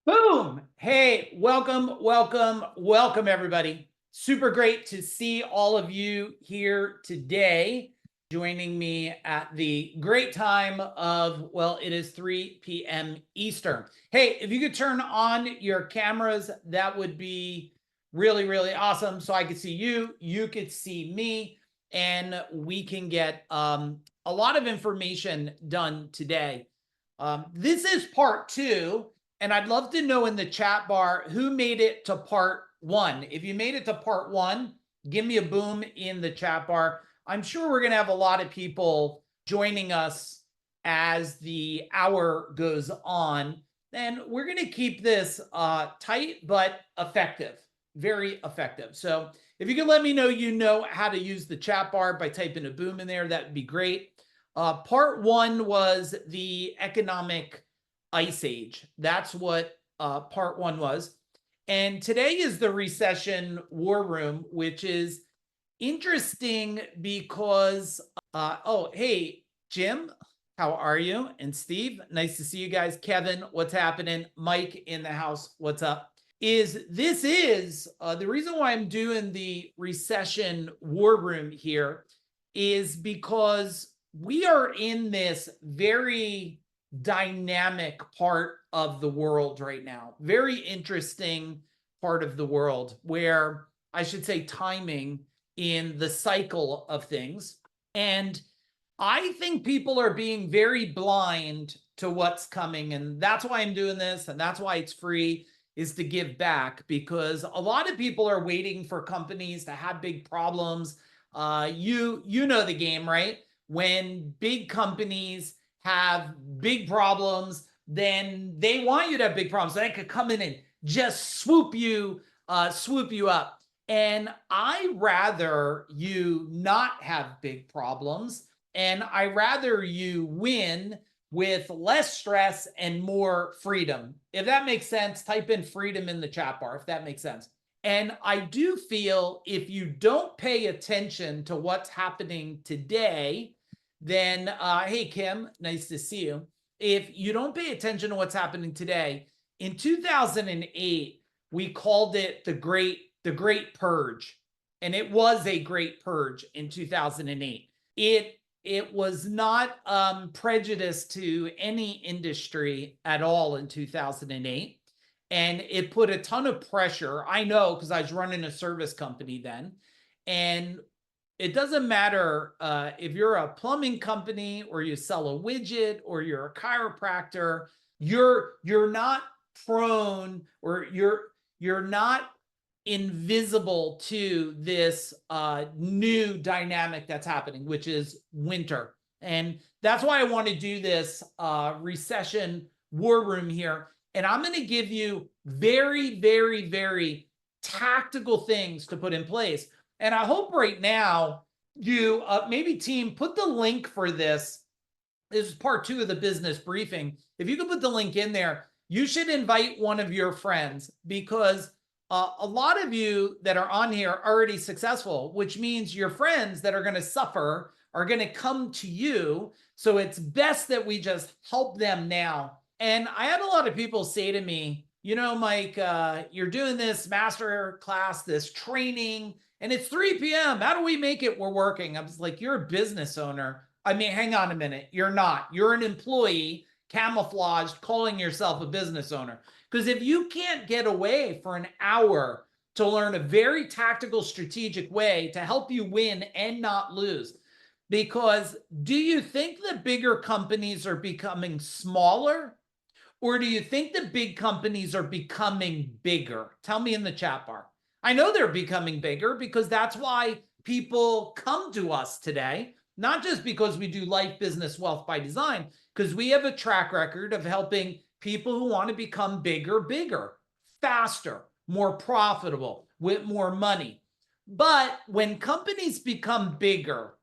Boom! Hey, welcome, everybody. Super great to see all of you here today, joining me at the great time of, well, it is 3 p.m. Eastern. Hey, if you could turn on your cameras, that would be really, really awesome. So I could see you, you could see me, and we can get a lot of information done today. This is part two. And I'd love to know in the chat bar who made it to part one. If you made it to part one, give me a boom in the chat bar. I'm sure we're going to have a lot of people joining us as the hour goes on. And we're going to keep this tight but effective, very effective. So if you could let me know you know how to use the chat bar by typing a boom in there, that would be great. Part one was the economic ice age. That's what part one was. And today is the Recession War Room, which is interesting because, oh, hey, Jim, how are you? And Steve, nice to see you guys. Kevin, what's happening? Mike in the house, what's up? This is the reason why I'm doing the Recession War Room here is because we are in this very dynamic part of the world right now. Very interesting part of the world where I should say timing in the cycle of things. And I think people are being very blind to what's coming. And that's why I'm doing this. And that's why it's free, is to give back, because a lot of people are waiting for companies to have big problems. You know the game, right? When big companies have big problems, then they want you to have big problems. So they could come in and just swoop you up. And I rather you not have big problems, and I rather you win with less stress and more freedom. If that makes sense, type in freedom in the chat bar if that makes sense. And I do feel if you don't pay attention to what's happening today, then hey Kim, nice to see you. If you don't pay attention to what's happening today, in 2008 we called it the great purge, and it was a great purge in 2008. It was not prejudiced to any industry at all in 2008, and it put a ton of pressure. I know, because I was running a service company then, and it doesn't matter if you're a plumbing company or you sell a widget or you're a chiropractor, you're not prone, or you're not invisible to this new dynamic that's happening, which is winter. And that's why I want to do this recession war room here. And I'm going to give you very, very, very tactical things to put in place. And I hope right now you maybe team put the link for this. This is part two of the business briefing. If you could put the link in there, you should invite one of your friends, because a lot of you that are on here are already successful, which means your friends that are going to suffer are going to come to you. So it's best that we just help them now. And I had a lot of people say to me, you know, Mike, you're doing this master class, this training, and it's 3 p.m. How do we make it? We're working. I was like, you're a business owner. I mean, hang on a minute. You're not. You're an employee, camouflaged, calling yourself a business owner. Because if you can't get away for an hour to learn a very tactical, strategic way to help you win and not lose, because do you think the bigger companies are becoming smaller, or do you think the big companies are becoming bigger? Tell me in the chat bar. I know they're becoming bigger, because that's why people come to us today, not just because we do life, business, wealth by design, because we have a track record of helping people who want to become bigger, faster, more profitable, with more money. But when companies become bigger,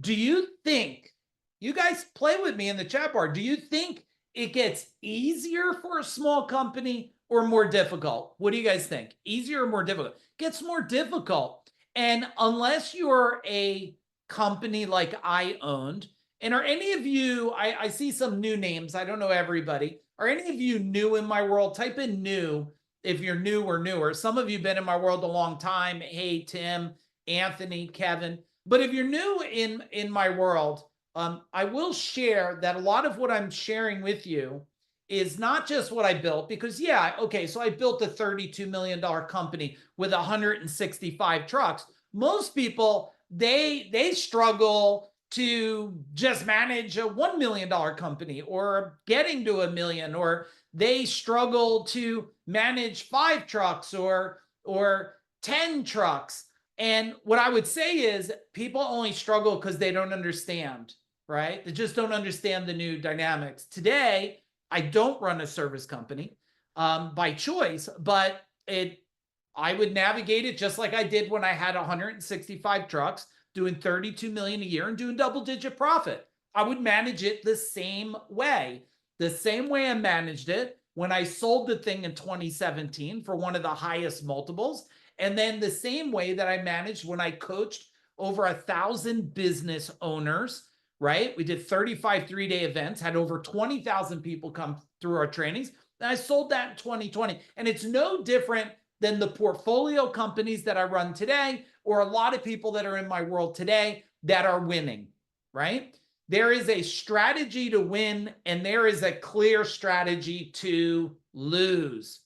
do you think, you guys play with me in the chat bar, do you think it gets easier for a small company or more difficult? What do you guys think? Easier or more difficult? It gets more difficult. And unless you're a company like I owned, and are any of you, I see some new names, I don't know everybody, Are any of you new in my world? Type in new if you're new or newer. Some of you have been in my world a long time. Hey, Tim, Anthony, Kevin. But if you're new in my world, I will share that a lot of what I'm sharing with you is not just what I built, because yeah, okay, so I built a $32 million company with 165 trucks. Most people, they struggle to just manage a $1 million company or getting to $1 million, or they struggle to manage 5 trucks or 10 trucks. And what I would say is people only struggle because they don't understand, right? They just don't understand the new dynamics. Today, I don't run a service company by choice, but I would navigate it just like I did when I had 165 trucks, doing 32 million a year and doing double-digit profit. I would manage it the same way I managed it when I sold the thing in 2017 for one of the highest multiples. And then the same way that I managed when I coached over 1,000 business owners, right? We did 35 3-day events, had over 20,000 people come through our trainings. And I sold that in 2020. And it's no different than the portfolio companies that I run today, or a lot of people that are in my world today that are winning, right? There is a strategy to win, and there is a clear strategy to lose.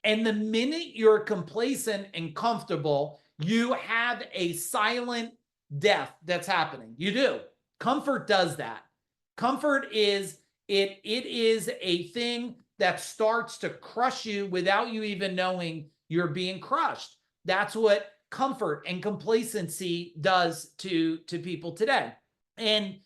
And the minute you're complacent and comfortable, you have a silent death that's happening. You do. Comfort does that. Comfort is it is a thing that starts to crush you without you even knowing you're being crushed. That's what comfort and complacency does to people today. And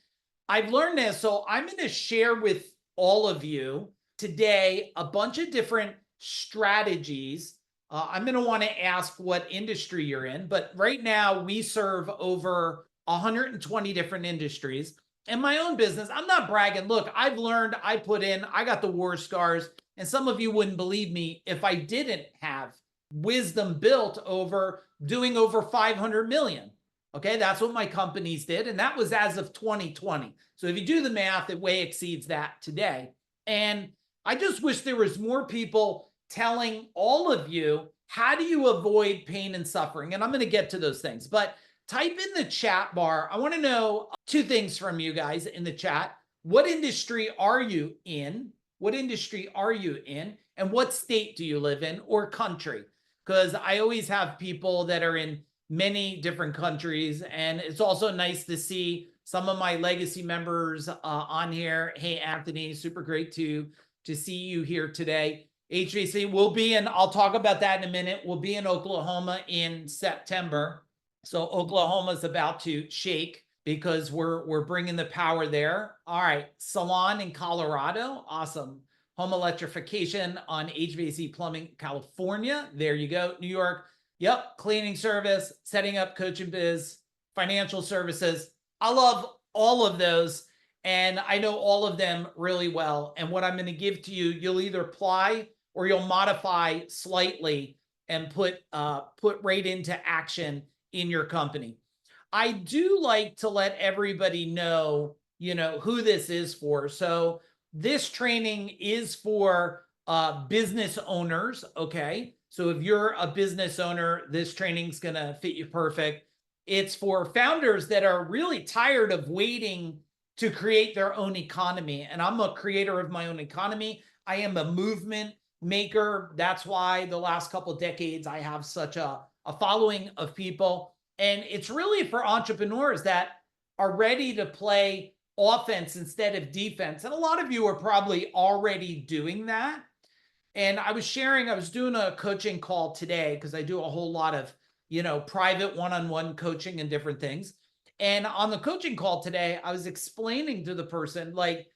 I've learned this, so I'm going to share with all of you today a bunch of different strategies. I'm going to want to ask what industry you're in, but right now we serve over 120 different industries. And my own business, I'm not bragging. Look, I've learned, I put in, I got the war scars, and some of you wouldn't believe me if I didn't have wisdom built over doing over 500 million. Okay, that's what my companies did. And that was as of 2020. So if you do the math, it way exceeds that today. And I just wish there was more people telling all of you, how do you avoid pain and suffering? And I'm going to get to those things, but type in the chat bar. I want to know 2 things from you guys in the chat. What industry are you in? What industry are you in? And what state do you live in, or country? Because I always have people that are in many different countries. And it's also nice to see some of my legacy members on here. Hey, Anthony, super great to see you here today. HVAC will be in, I'll talk about that in a minute. We'll be in Oklahoma in September. So Oklahoma's about to shake because we're bringing the power there. All right, Salon in Colorado, awesome. Home electrification on HVAC plumbing, California. There you go. New York, yep, cleaning service, setting up coach and biz, financial services. I love all of those, and I know all of them really well. And what I'm going to give to you, you'll either apply or you'll modify slightly and put right into action in your company. I do like to let everybody know, who this is for. So this training is for business owners, okay? So if you're a business owner, this training's gonna fit you perfect. It's for founders that are really tired of waiting to create their own economy. And I'm a creator of my own economy. I am a movement maker. That's why the last couple of decades, I have such a following of people. And it's really for entrepreneurs that are ready to play offense instead of defense. And a lot of you are probably already doing that. And I was doing a coaching call today because I do a whole lot of, private one-on-one coaching and different things. And on the coaching call today, I was explaining to the person, like,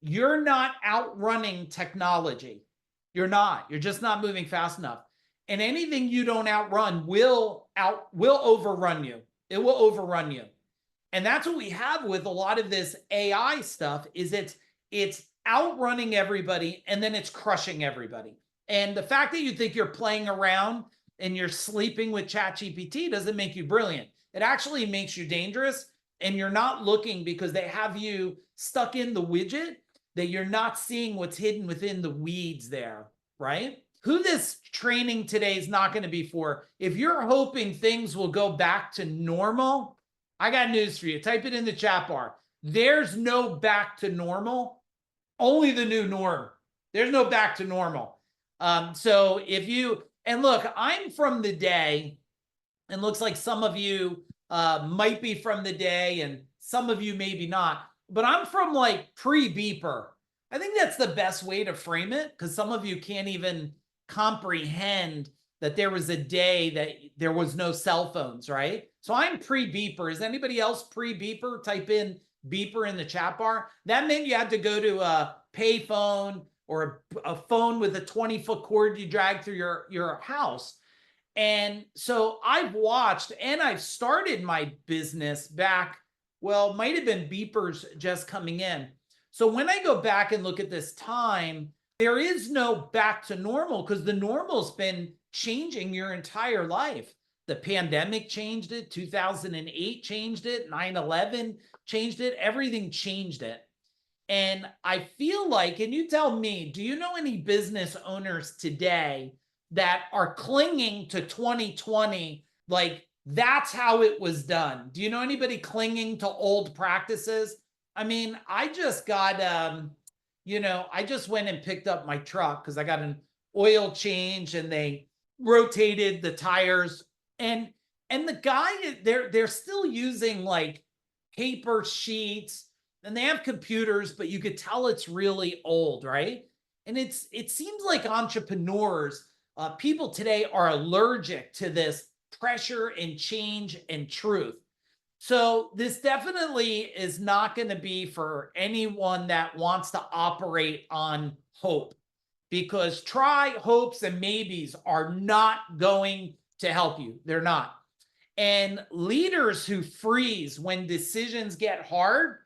you're not outrunning technology. You're not. You're just not moving fast enough. And anything you don't outrun will overrun you. It will overrun you. And that's what we have with a lot of this AI stuff, is it's outrunning everybody and then it's crushing everybody. And the fact that you think you're playing around and you're sleeping with ChatGPT doesn't make you brilliant. It actually makes you dangerous, and you're not looking because they have you stuck in the widget. that you're not seeing what's hidden within the weeds there, right? Who this training today is not going to be for. If you're hoping things will go back to normal, I got news for you. Type it in the chat bar. There's no back to normal, only the new norm. There's no back to normal. So if you, and look, I'm from the day, and looks like some of you might be from the day and some of you maybe not, but I'm from like pre-beeper. I think that's the best way to frame it, because some of you can't even comprehend that there was a day that there was no cell phones, right? So I'm pre-beeper. Is anybody else pre-beeper? Type in beeper in the chat bar. That meant you had to go to a pay phone or a phone with a 20-foot cord you drag through your house. And so I've watched, and I've started my business back, well, might have been beepers just coming in. So when I go back and look at this time, there is no back to normal, because the normal's been changing your entire life. The pandemic changed it, 2008 changed it, 9/11 changed it, everything changed it. And I feel like, and you tell me, do you know any business owners today that are clinging to 2020 like that's how it was done? Do you know anybody clinging to old practices? I mean, I just got I just went and picked up my truck because I got an oil change and they rotated the tires, and the guy, they're still using like paper sheets, and they have computers, but you could tell it's really old, right? And it seems like entrepreneurs, people today are allergic to this pressure and change and truth. So this definitely is not going to be for anyone that wants to operate on hope, because try, hopes, and maybes are not going to help you. They're not. And leaders who freeze when decisions get hard,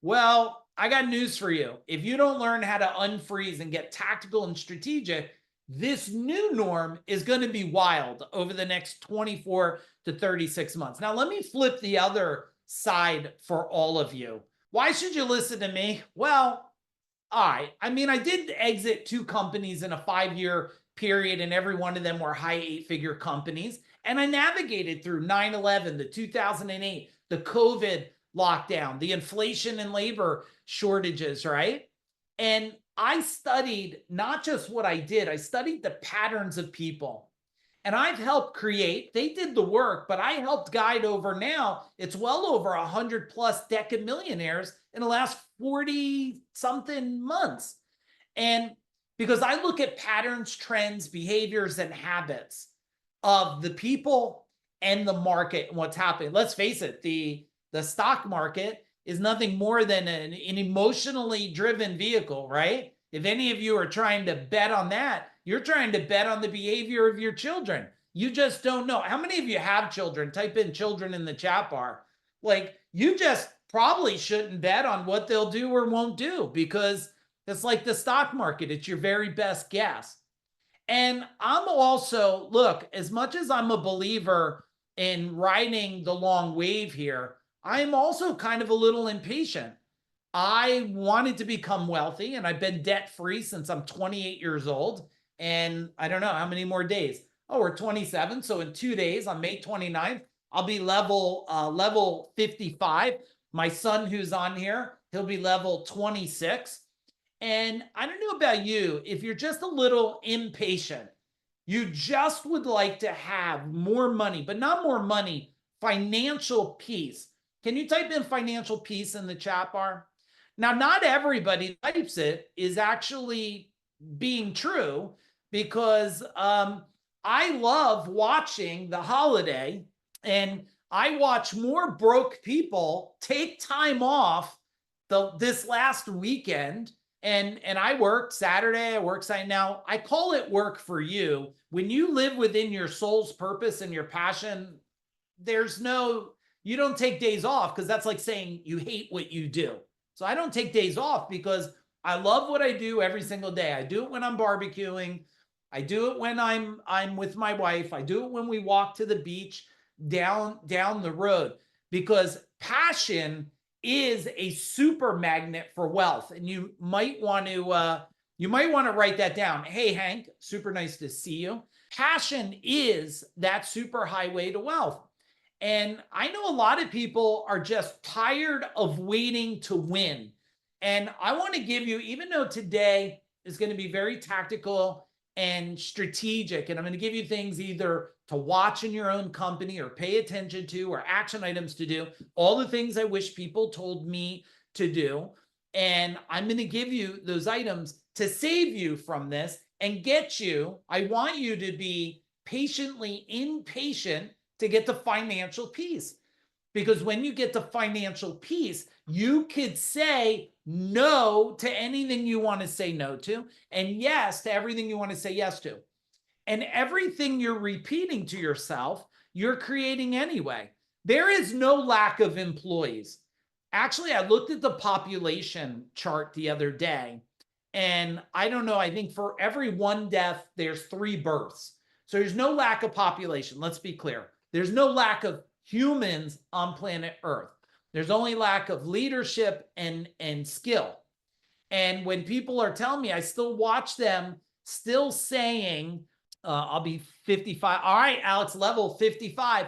well, I got news for you. If you don't learn how to unfreeze and get tactical and strategic, this new norm is going to be wild over the next 24 to 36 months. Now, let me flip the other side for all of you. Why should you listen to me? Well, I mean, I did exit 2 companies in a 5-year period, and every one of them were high 8-figure companies. And I navigated through 9/11, the 2008, the COVID lockdown, the inflation and labor shortages, right? And I studied not just what I did, I studied the patterns of people. And I've helped create, they did the work, but I helped guide over, now it's well over 100 plus decamillionaires in the last 40 something months. And because I look at patterns, trends, behaviors, and habits of the people and the market and what's happening. Let's face it, the stock market is nothing more than an emotionally driven vehicle, right? If any of you are trying to bet on that, you're trying to bet on the behavior of your children. You just don't know. How many of you have children? Type in children in the chat bar. Like, you just probably shouldn't bet on what they'll do or won't do, because it's like the stock market. It's your very best guess. And I'm also, look, as much as I'm a believer in riding the long wave here, I'm also kind of a little impatient. I wanted to become wealthy, and I've been debt-free since I'm 28 years old. And I don't know how many more days. Oh, we're 27. So in 2 days, on May 29th, I'll be level 55. My son, who's on here, he'll be level 26. And I don't know about you, if you're just a little impatient, you just would like to have more money, but not more money, financial peace. Can you type in financial peace in the chat bar? Now, not everybody types it is actually being true, because I love watching the holiday, and I watch more broke people take time off this last weekend. And I worked Saturday, I worked Sunday. Now, I call it work for you. When you live within your soul's purpose and your passion, you don't take days off, because that's like saying you hate what you do. So I don't take days off, because I love what I do every single day. I do it when I'm barbecuing. I do it when I'm with my wife. I do it when we walk to the beach down the road, because passion is a super magnet for wealth. And you might want to write that down. Hey, Hank, super nice to see you. Passion is that super highway to wealth. And I know a lot of people are just tired of waiting to win. And I want to give you, even though today is going to be very tactical and strategic, and I'm going to give you things either to watch in your own company or pay attention to or action items to do, all the things I wish people told me to do. And I'm going to give you those items to save you from this and get you. I want you to be patiently impatient to get to financial peace. Because when you get to financial peace, you could say no to anything you want to say no to, and yes to everything you want to say yes to. And everything you're repeating to yourself, you're creating anyway. There is no lack of employees. Actually, I looked at the population chart the other day, and I don't know, I think for every one death, there's 3 births. So there's no lack of population. Let's be clear. There's no lack of humans on planet Earth. There's only lack of leadership and skill. And when people are telling me, I still watch them still saying, I'll be 55. All right, Alex, level 55.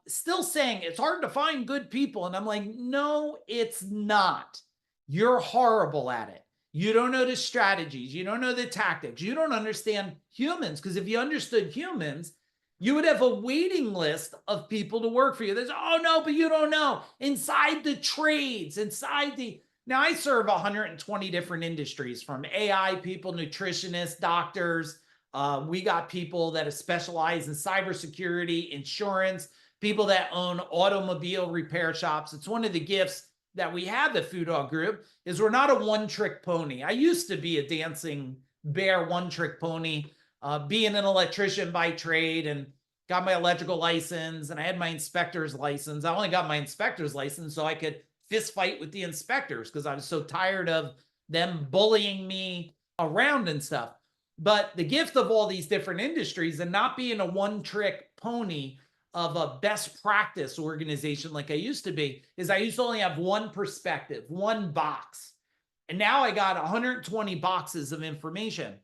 Still saying it's hard to find good people. And I'm like, no, it's not. You're horrible at it. You don't know the strategies. You don't know the tactics. You don't understand humans. Because if you understood humans, you would have a waiting list of people to work for you. There's, oh no, but you don't know. Inside the trades, now I serve 120 different industries, from AI people, nutritionists, doctors. We got people that specialize in cybersecurity, insurance, people that own automobile repair shops. It's one of the gifts that we have at Food Dog Group is we're not a one-trick pony. I used to be a dancing bear one-trick pony, being an electrician by trade, and got my electrical license, and I had my inspector's license. I only got my inspector's license so I could fist fight with the inspectors because I was so tired of them bullying me around and stuff. But the gift of all these different industries and not being a one-trick pony of a best practice organization like I used to be is I used to only have one perspective, one box. And now I got 120 boxes of information.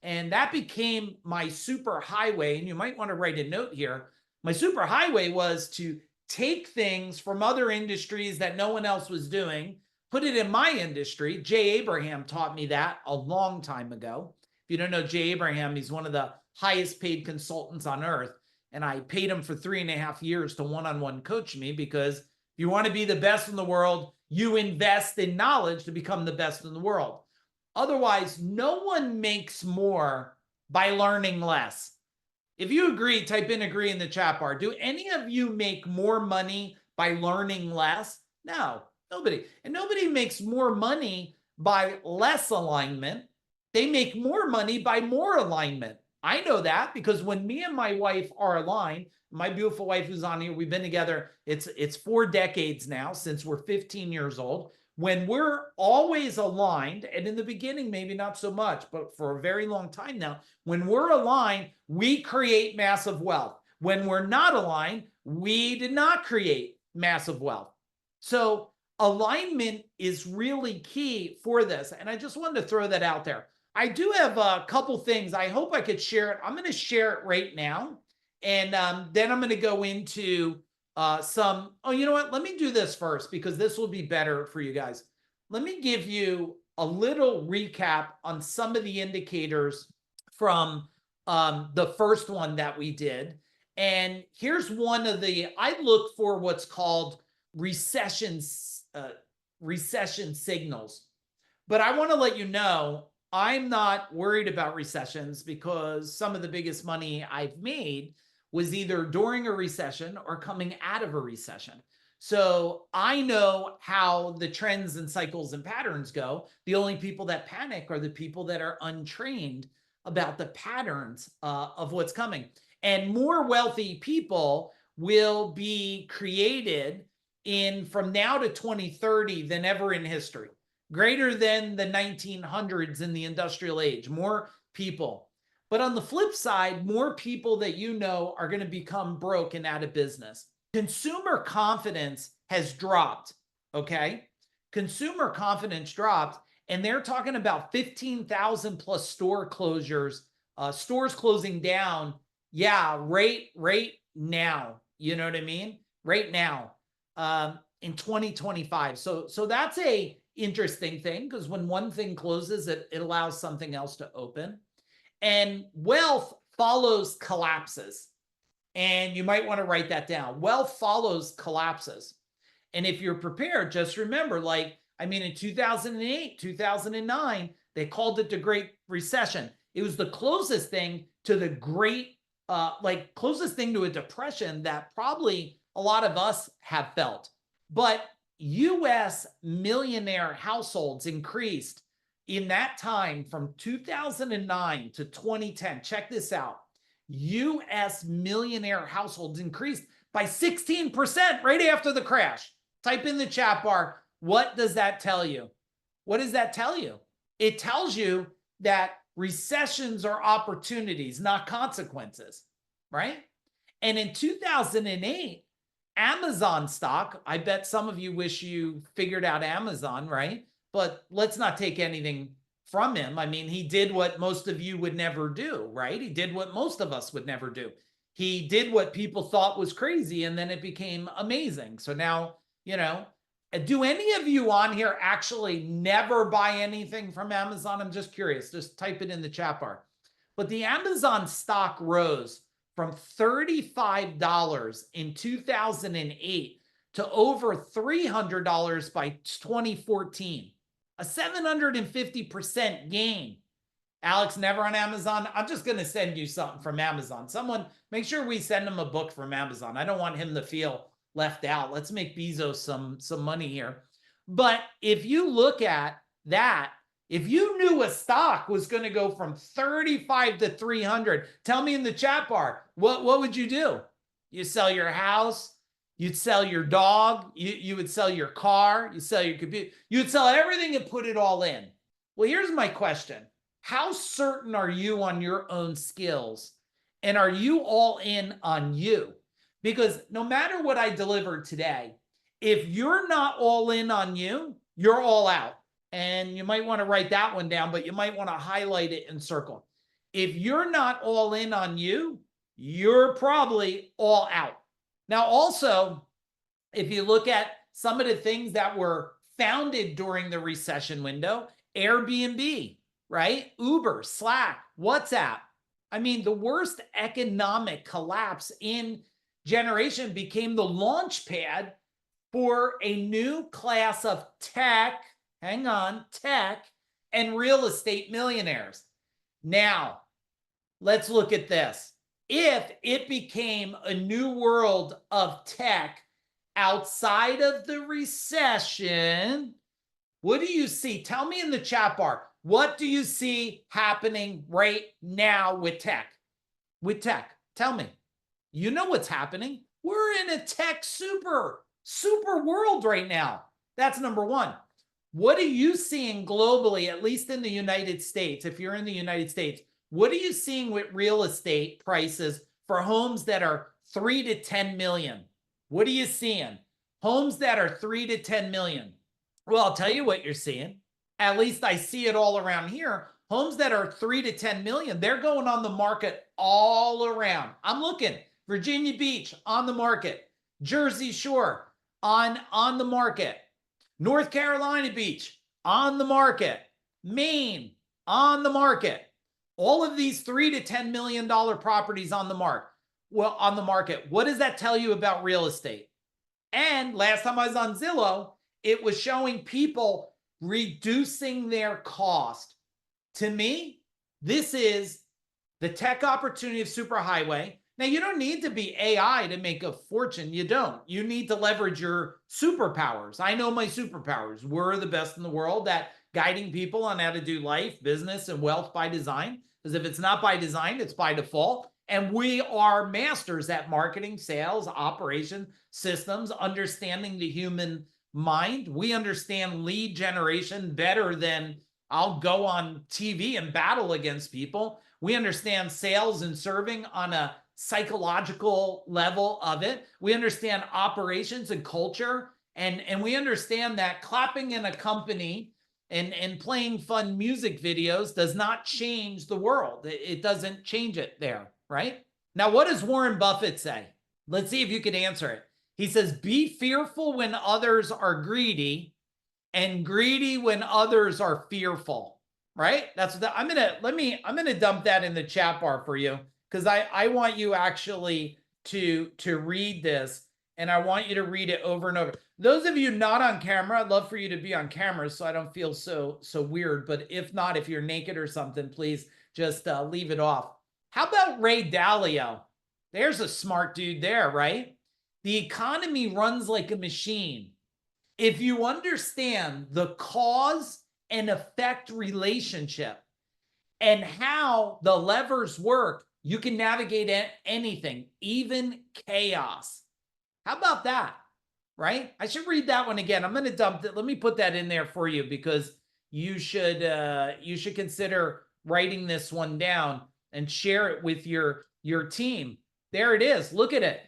And that became my super highway. And you might want to write a note here. My super highway was to take things from other industries that no one else was doing, put it in my industry. Jay Abraham taught me that a long time ago. If you don't know Jay Abraham, he's one of the highest paid consultants on earth. And I paid him for 3.5 years to one-on-one coach me, because if you want to be the best in the world, you invest in knowledge to become the best in the world. Otherwise, no one makes more by learning less. If you agree, type in agree in the chat bar. Do any of you make more money by learning less? No, nobody. And nobody makes more money by less alignment. They make more money by more alignment. I know that because when me and my wife are aligned, my beautiful wife who's on here, we've been together, it's 4 decades now, since we're 15 years old. When we're always aligned, and in the beginning, maybe not so much, but for a very long time now, when we're aligned, we create massive wealth. When we're not aligned, we did not create massive wealth. So alignment is really key for this. And I just wanted to throw that out there. I do have a couple things. I hope I could share it. I'm going to share it right now. And then I'm going to go into oh, you know what? Let me do this first, because this will be better for you guys. Let me give you a little recap on some of the indicators from the first one that we did. And here's one of I look for what's called recession signals. But I want to let you know, I'm not worried about recessions, because some of the biggest money I've made was either during a recession or coming out of a recession. So I know how the trends and cycles and patterns go. The only people that panic are the people that are untrained about the patterns of what's coming. And more wealthy people will be created from now to 2030 than ever in history. Greater than the 1900s in the industrial age, more people. But on the flip side, more people that you know are going to become broke and out of business. Consumer confidence has dropped. okay? Consumer confidence dropped, and they're talking about 15,000 plus store closures, stores closing down. Yeah, right now. You know what I mean? Right now, in 2025. So that's a interesting thing, because when one thing closes, it allows something else to open. And wealth follows collapses. And you might want to write that down. Wealth follows collapses. And if you're prepared, just remember, like, I mean, in 2008, 2009, they called it the Great Recession. It was the closest thing to the great, closest thing to a depression that probably a lot of us have felt. But US millionaire households increased in that time from 2009 to 2010. Check this out. US millionaire households increased by 16% right after the crash. Type in the chat bar, what does that tell you? What does that tell you? It tells you that recessions are opportunities, not consequences, right? And in 2008, Amazon stock, I bet some of you wish you figured out Amazon, right? But let's not take anything from him. I mean, he did what most of you would never do, right? He did what most of us would never do. He did what people thought was crazy, and then it became amazing. So now, you know, do any of you on here actually never buy anything from Amazon? I'm just curious. Just type it in the chat bar. But the Amazon stock rose from $35 in 2008 to over $300 by 2014. A 750% gain. Alex, never on Amazon? I'm just going to send you something from Amazon. Someone, make sure we send him a book from Amazon. I don't want him to feel left out. Let's make Bezos some money here. But if you look at that, if you knew a stock was going to go from 35 to 300, tell me in the chat bar, what would you do? You sell your house, you'd sell your dog, you would sell your car, you sell your computer, you'd sell everything and put it all in. Well, here's my question. How certain are you on your own skills? And are you all in on you? Because no matter what I deliver today, if you're not all in on you, you're all out. And you might want to write that one down, but you might want to highlight it and circle. If you're not all in on you, you're probably all out. Now, also, if you look at some of the things that were founded during the recession window, Airbnb, right? Uber, Slack, WhatsApp. I mean, the worst economic collapse in generation became the launch pad for a new class of tech, tech and real estate millionaires. Now, let's look at this. If it became a new world of tech outside of the recession, what do you see? Tell me in the chat bar. What do you see happening right now with tech? With tech, tell me. You know what's happening. We're in a tech super world right now. That's number one. What are you seeing globally, at least in the United States? If you're in the United States, what are you seeing with real estate prices for homes that are 3 to 10 million? What are you seeing? Homes that are 3 to 10 million. Well, I'll tell you what you're seeing. At least I see it all around here. Homes that are 3 to 10 million, they're going on the market all around. I'm looking. Virginia Beach on the market. Jersey Shore on the market. North Carolina Beach on the market. Maine on the market. All of these $3 to $10 million properties on the market. Well, on the market. What does that tell you about real estate? And last time I was on Zillow, it was showing people reducing their cost. To me, this is the tech opportunity of superhighway. Now, you don't need to be AI to make a fortune. You don't. You need to leverage your superpowers. I know my superpowers. We're the best in the world at guiding people on how to do life, business, and wealth by design. Because if it's not by design, it's by default. And we are masters at marketing, sales, operation, systems, understanding the human mind. We understand lead generation better than I'll go on TV and battle against people. We understand sales and serving on a psychological level of it. We understand operations and culture And we understand that clapping in a company and playing fun music videos does not change the world. It doesn't change it there, right? Now, what does Warren Buffett say? Let's see if you can answer it. He says, be fearful when others are greedy and greedy when others are fearful, right? That's what I'm gonna dump that in the chat bar for you, because I want you actually to read this, and I want you to read it over and over. Those of you not on camera, I'd love for you to be on camera so I don't feel so weird. But if not, if you're naked or something, please just leave it off. How about Ray Dalio? There's a smart dude there, right? The economy runs like a machine. If you understand the cause and effect relationship and how the levers work, you can navigate anything, even chaos. How about that? Right? I should read that one again. I'm going to dump it. Let me put that in there for you, because you should consider writing this one down and share it with your team. There it is. Look at it.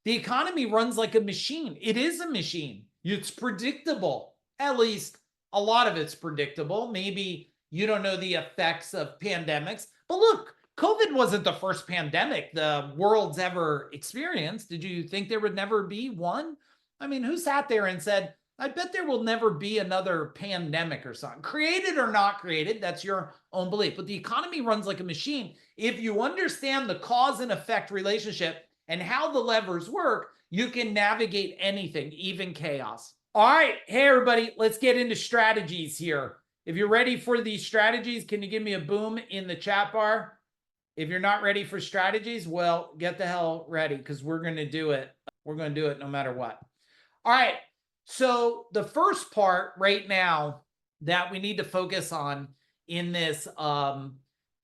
The economy runs like a machine. It is a machine. It's predictable. At least a lot of it's predictable. Maybe you don't know the effects of pandemics, but look, COVID wasn't the first pandemic the world's ever experienced. Did you think there would never be one? I mean, who sat there and said, I bet there will never be another pandemic or something? Created or not created, that's your own belief. But the economy runs like a machine. If you understand the cause and effect relationship and how the levers work, you can navigate anything, even chaos. All right. Hey, everybody, let's get into strategies here. If you're ready for these strategies, can you give me a boom in the chat bar? If you're not ready for strategies, well, get the hell ready, because we're going to do it. We're going to do it no matter what. All right. So the first part right now that we need to focus on in this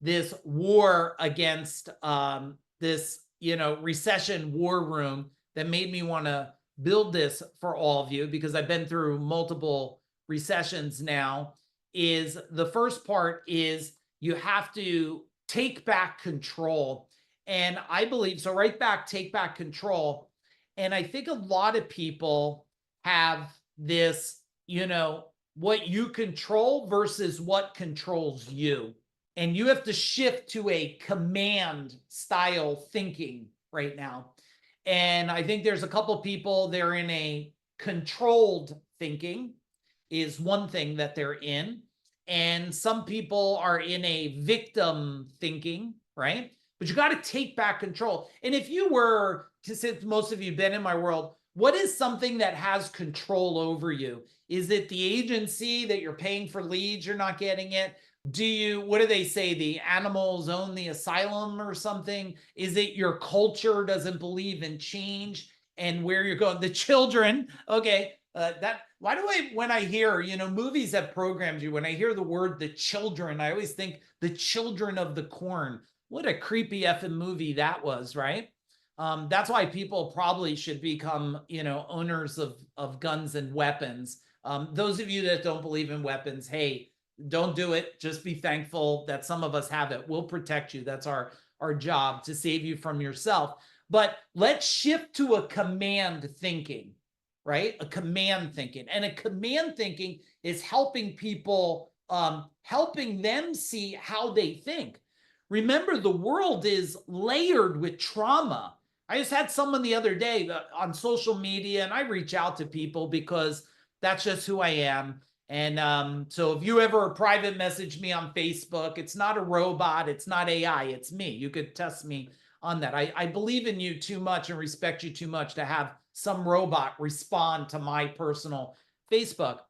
this war against this recession war room that made me want to build this for all of you, because I've been through multiple recessions now, is the first part is you have to take back control. And I believe so. Take back control. And I think a lot of people have this, what you control versus what controls you. And you have to shift to a command style thinking right now. And I think there's a couple people, they're in a controlled thinking is one thing that they're in. And some people are in a victim thinking, right? But you got to take back control. And if you were, since most of you have been in my world, what is something that has control over you? Is it the agency that you're paying for leads, you're not getting it? What do they say? The animals own the asylum or something? Is it your culture doesn't believe in change and where you're going? The children, okay. Why do when I hear, movies have programmed you, when I hear the word the children, I always think the children of the corn. What a creepy effing movie that was, right? That's why people probably should become, owners of guns and weapons. Those of you that don't believe in weapons, hey, don't do it. Just be thankful that some of us have it. We'll protect you. That's our job, to save you from yourself. But let's shift to a command thinking, right? A command thinking. And a command thinking is helping people, helping them see how they think. Remember, the world is layered with trauma. I just had someone the other day on social media, and I reach out to people because that's just who I am. And so if you ever private message me on Facebook, it's not a robot, it's not AI, it's me. You could test me on that. I believe in you too much and respect you too much to have some robot respond to my personal Facebook.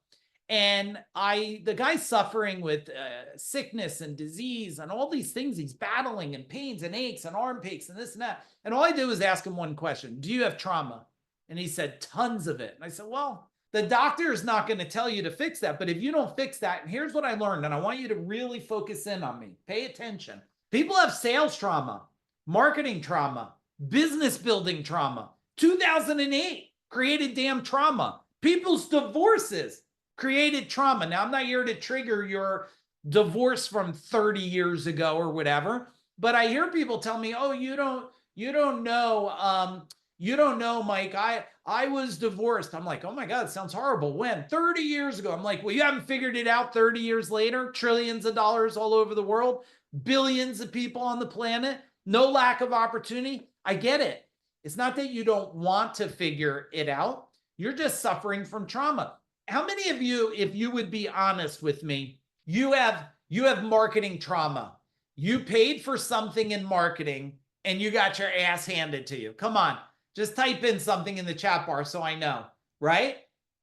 And the guy's suffering with sickness and disease and all these things he's battling, and pains and aches and arm aches and this and that. And all I did was ask him one question: do you have trauma? And he said, tons of it. And I said, well, the doctor is not going to tell you to fix that. But if you don't fix that, and here's what I learned, and I want you to really focus in on me. Pay attention. People have sales trauma, marketing trauma, business building trauma. 2008 created damn trauma. People's divorces created trauma. Now, I'm not here to trigger your divorce from 30 years ago or whatever, but I hear people tell me, oh, you don't know, You don't know, Mike. I was divorced. I'm like, oh my God, it sounds horrible. When? 30 years ago. I'm like, well, you haven't figured it out 30 years later. Trillions of dollars all over the world, billions of people on the planet, no lack of opportunity. I get it. It's not that you don't want to figure it out. You're just suffering from trauma. How many of you, if you would be honest with me, you have marketing trauma. You paid for something in marketing and you got your ass handed to you. Come on. Just type in something in the chat bar so I know, right?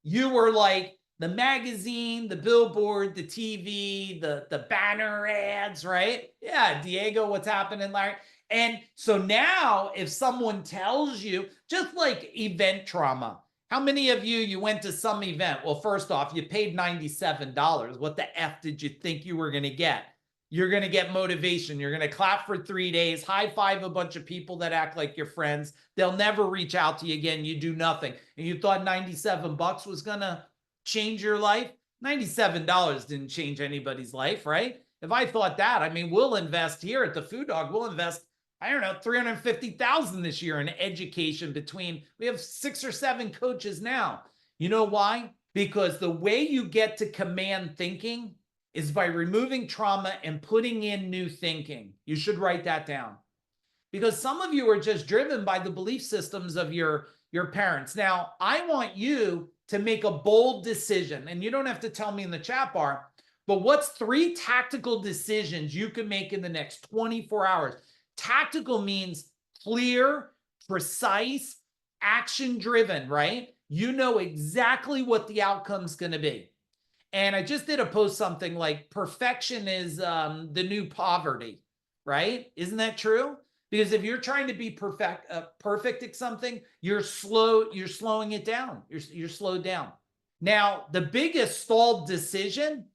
You were like the magazine, the billboard, the TV, the banner ads, right? Yeah, Diego, what's happening, Larry? And so now if someone tells you, just like event trauma, how many of you went to some event? Well, first off, you paid $97. What the F did you think you were going to get? You're going to get motivation. You're going to clap for 3 days, high five a bunch of people that act like your friends. They'll never reach out to you again. You do nothing. And you thought $97 was going to change your life? $97 didn't change anybody's life, right? If I thought that, I mean, we'll invest here at the Food Dog. We'll invest, I don't know, $350,000 this year in education we have 6 or 7 coaches now. You know why? Because the way you get to command thinking is by removing trauma and putting in new thinking. You should write that down. Because some of you are just driven by the belief systems of your parents. Now, I want you to make a bold decision, and you don't have to tell me in the chat bar, but what's 3 tactical decisions you can make in the next 24 hours? Tactical means clear, precise, action-driven, right? You know exactly what the outcome's going to be. And I just did a post something like perfection is the new poverty, right? Isn't that true? Because if you're trying to be perfect at something, you're slowing it down. You're slowed down. Now, the biggest stalled decision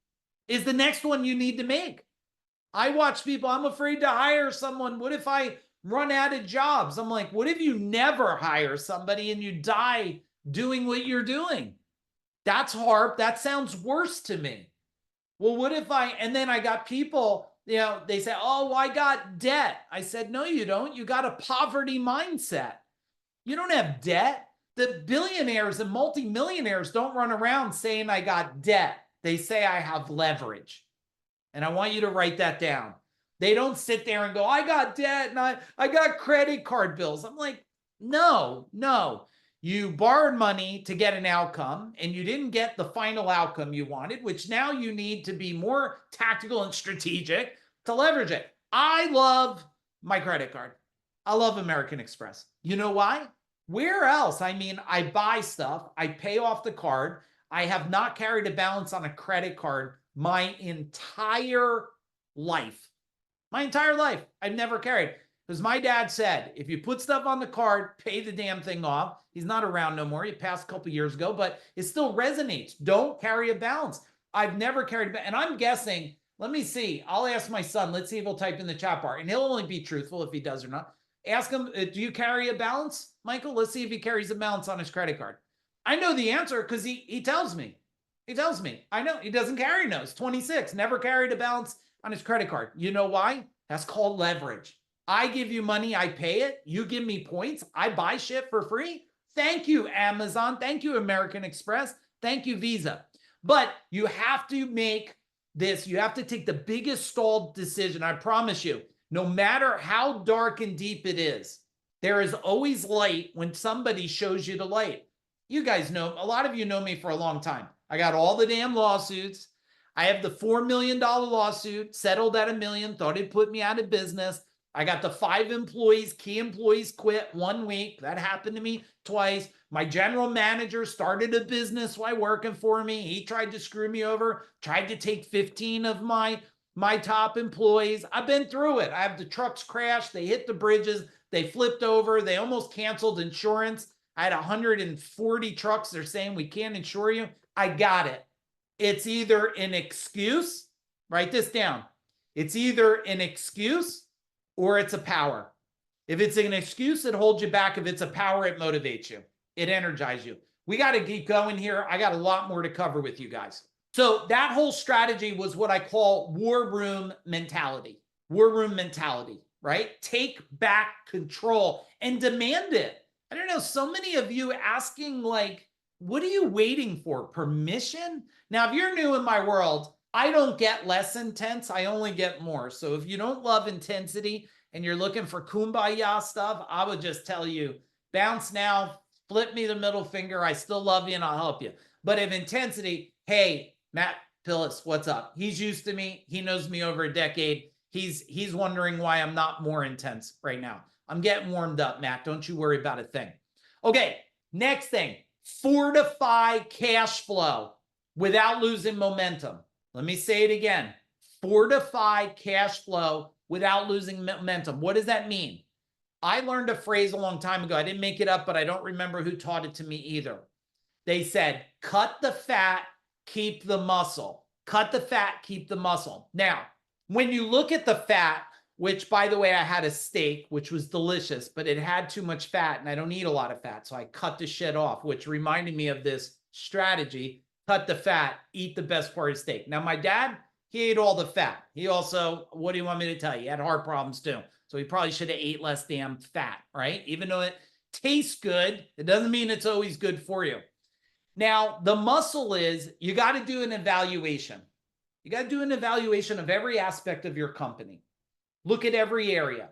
is the next one you need to make. I watch people, I'm afraid to hire someone. What if I run out of jobs? I'm like, what if you never hire somebody and you die doing what you're doing? That's hard. That sounds worse to me. Well, what if and then I got people, they say, oh, I got debt. I said, no, you don't. You got a poverty mindset. You don't have debt. The billionaires and multimillionaires don't run around saying I got debt. They say I have leverage. And I want you to write that down. They don't sit there and go, I got debt and I got credit card bills. I'm like, no. You borrowed money to get an outcome and you didn't get the final outcome you wanted, which now you need to be more tactical and strategic to leverage it. I love my credit card. I love American Express. You know why? Where else? I mean, I buy stuff, I pay off the card. I have not carried a balance on a credit card my entire life. My entire life, I've never carried. Because my dad said, if you put stuff on the card, pay the damn thing off. He's not around no more. He passed a couple years ago, but it still resonates. Don't carry a balance. I've never carried a, and I'm guessing, let me see. I'll ask my son. Let's see if he'll type in the chat bar. And he'll only be truthful if he does or not. Ask him, do you carry a balance, Michael? Let's see if he carries a balance on his credit card. I know the answer because he tells me. He tells me. I know. He doesn't carry no. He's 26. Never carried a balance on his credit card. You know why? That's called leverage. I give you money, I pay it. You give me points, I buy shit for free. Thank you, Amazon. Thank you, American Express. Thank you, Visa. But you have to make this, you have to take the biggest stalled decision. I promise you, no matter how dark and deep it is, there is always light when somebody shows you the light. You guys know, a lot of you know me for a long time. I got all the damn lawsuits. I have the $4 million lawsuit, settled at $1 million, thought it'd put me out of business. I got the 5 employees, key employees quit 1 week. That happened to me twice. My general manager started a business while working for me. He tried to screw me over, tried to take 15 of my top employees. I've been through it. I have the trucks crashed. They hit the bridges. They flipped over. They almost canceled insurance. I had 140 trucks. They're saying we can't insure you. I got it. It's either an excuse. Write this down. It's either an excuse or it's a power. If it's an excuse, it holds you back. If it's a power, it motivates you. It energizes you. We got to keep going here. I got a lot more to cover with you guys. So that whole strategy was what I call war room mentality. War room mentality, right? Take back control and demand it. I don't know, so many of you asking like, what are you waiting for? Permission? Now, if you're new in my world, I don't get less intense. I only get more. So if you don't love intensity and you're looking for kumbaya stuff, I would just tell you, bounce now, flip me the middle finger. I still love you and I'll help you. But if intensity, hey, Matt Pillis, what's up? He's used to me. He knows me over a decade. He's wondering why I'm not more intense right now. I'm getting warmed up, Matt. Don't you worry about a thing. Okay, next thing, fortify cash flow without losing momentum. Let me say it again. Fortify cash flow without losing momentum. What does that mean? I learned a phrase a long time ago. I didn't make it up, but I don't remember who taught it to me either. They said, cut the fat, keep the muscle. Cut the fat, keep the muscle. Now, when you look at the fat, which by the way, I had a steak, which was delicious, but it had too much fat and I don't eat a lot of fat. So I cut the shit off, which reminded me of this strategy, cut the fat, eat the best part of steak. Now, my dad, he ate all the fat. He also, what do you want me to tell you? He had heart problems too. So he probably should have ate less damn fat, right? Even though it tastes good, it doesn't mean it's always good for you. Now, the muscle is you got to do an evaluation. You got to do an evaluation of every aspect of your company. Look at every area.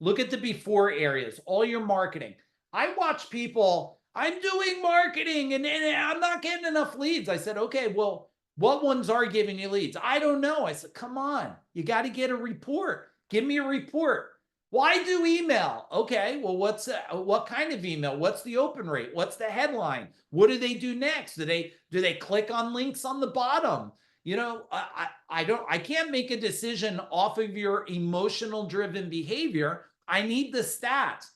Look at the before areas, all your marketing. I watch people, I'm doing marketing and I'm not getting enough leads. I said, okay, well, what ones are giving you leads? I don't know. I said, come on, you got to get a report. Give me a report. Why do email? Okay, well, what kind of email? What's the open rate? What's the headline? What do they do next? Do they click on links on the bottom? You know, I can't make a decision off of your emotional driven behavior. I need the stats.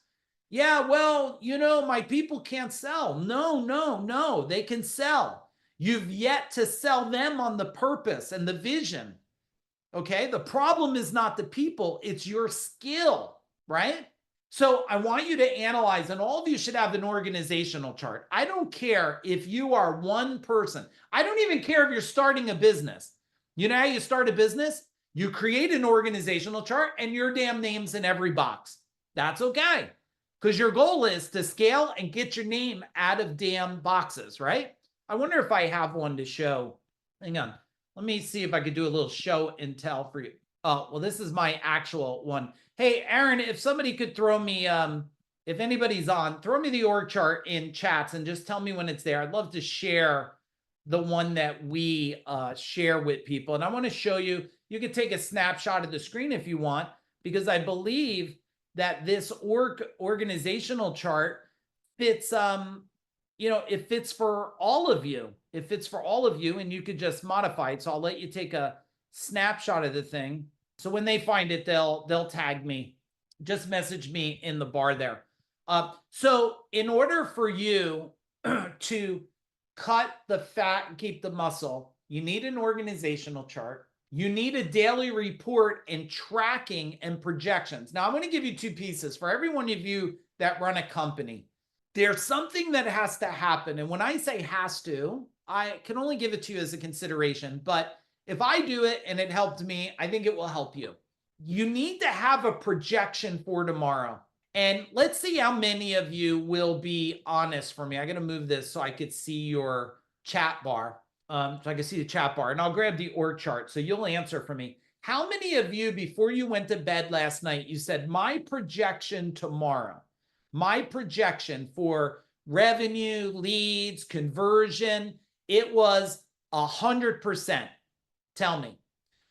Yeah, well, you know, my people can't sell. No, they can sell. You've yet to sell them on the purpose and the vision. Okay, the problem is not the people, it's your skill, right? So I want you to analyze, and all of you should have an organizational chart. I don't care if you are one person. I don't even care if you're starting a business. You know how you start a business? You create an organizational chart and your damn name's in every box. That's okay. Because your goal is to scale and get your name out of damn boxes, right? I wonder if I have one to show. Hang on. Let me see if I could do a little show and tell for you. Oh, well, this is my actual one. Hey, Aaron, if somebody could throw me, if anybody's on, throw me the org chart in chats and just tell me when it's there. I'd love to share the one that we share with people. And I want to show you, you could take a snapshot of the screen if you want, because I believe that this organizational chart fits, you know, it fits for all of you. It fits for all of you and you could just modify it. So I'll let you take a snapshot of the thing. So when they find it, they'll tag me. Just message me in the bar there. So in order for you to cut the fat and keep the muscle, you need an organizational chart. You need a daily report and tracking and projections. Now I'm going to give you two pieces for every one of you that run a company. There's something that has to happen. And when I say has to, I can only give it to you as a consideration. But if I do it and it helped me, I think it will help you. You need to have a projection for tomorrow. And let's see how many of you will be honest for me. I got to move this so I could see your chat bar. So I can see the chat bar. And I'll grab the org chart so you'll answer for me. How many of you, before you went to bed last night, you said, my projection tomorrow, my projection for revenue, leads, conversion, it was 100%. Tell me.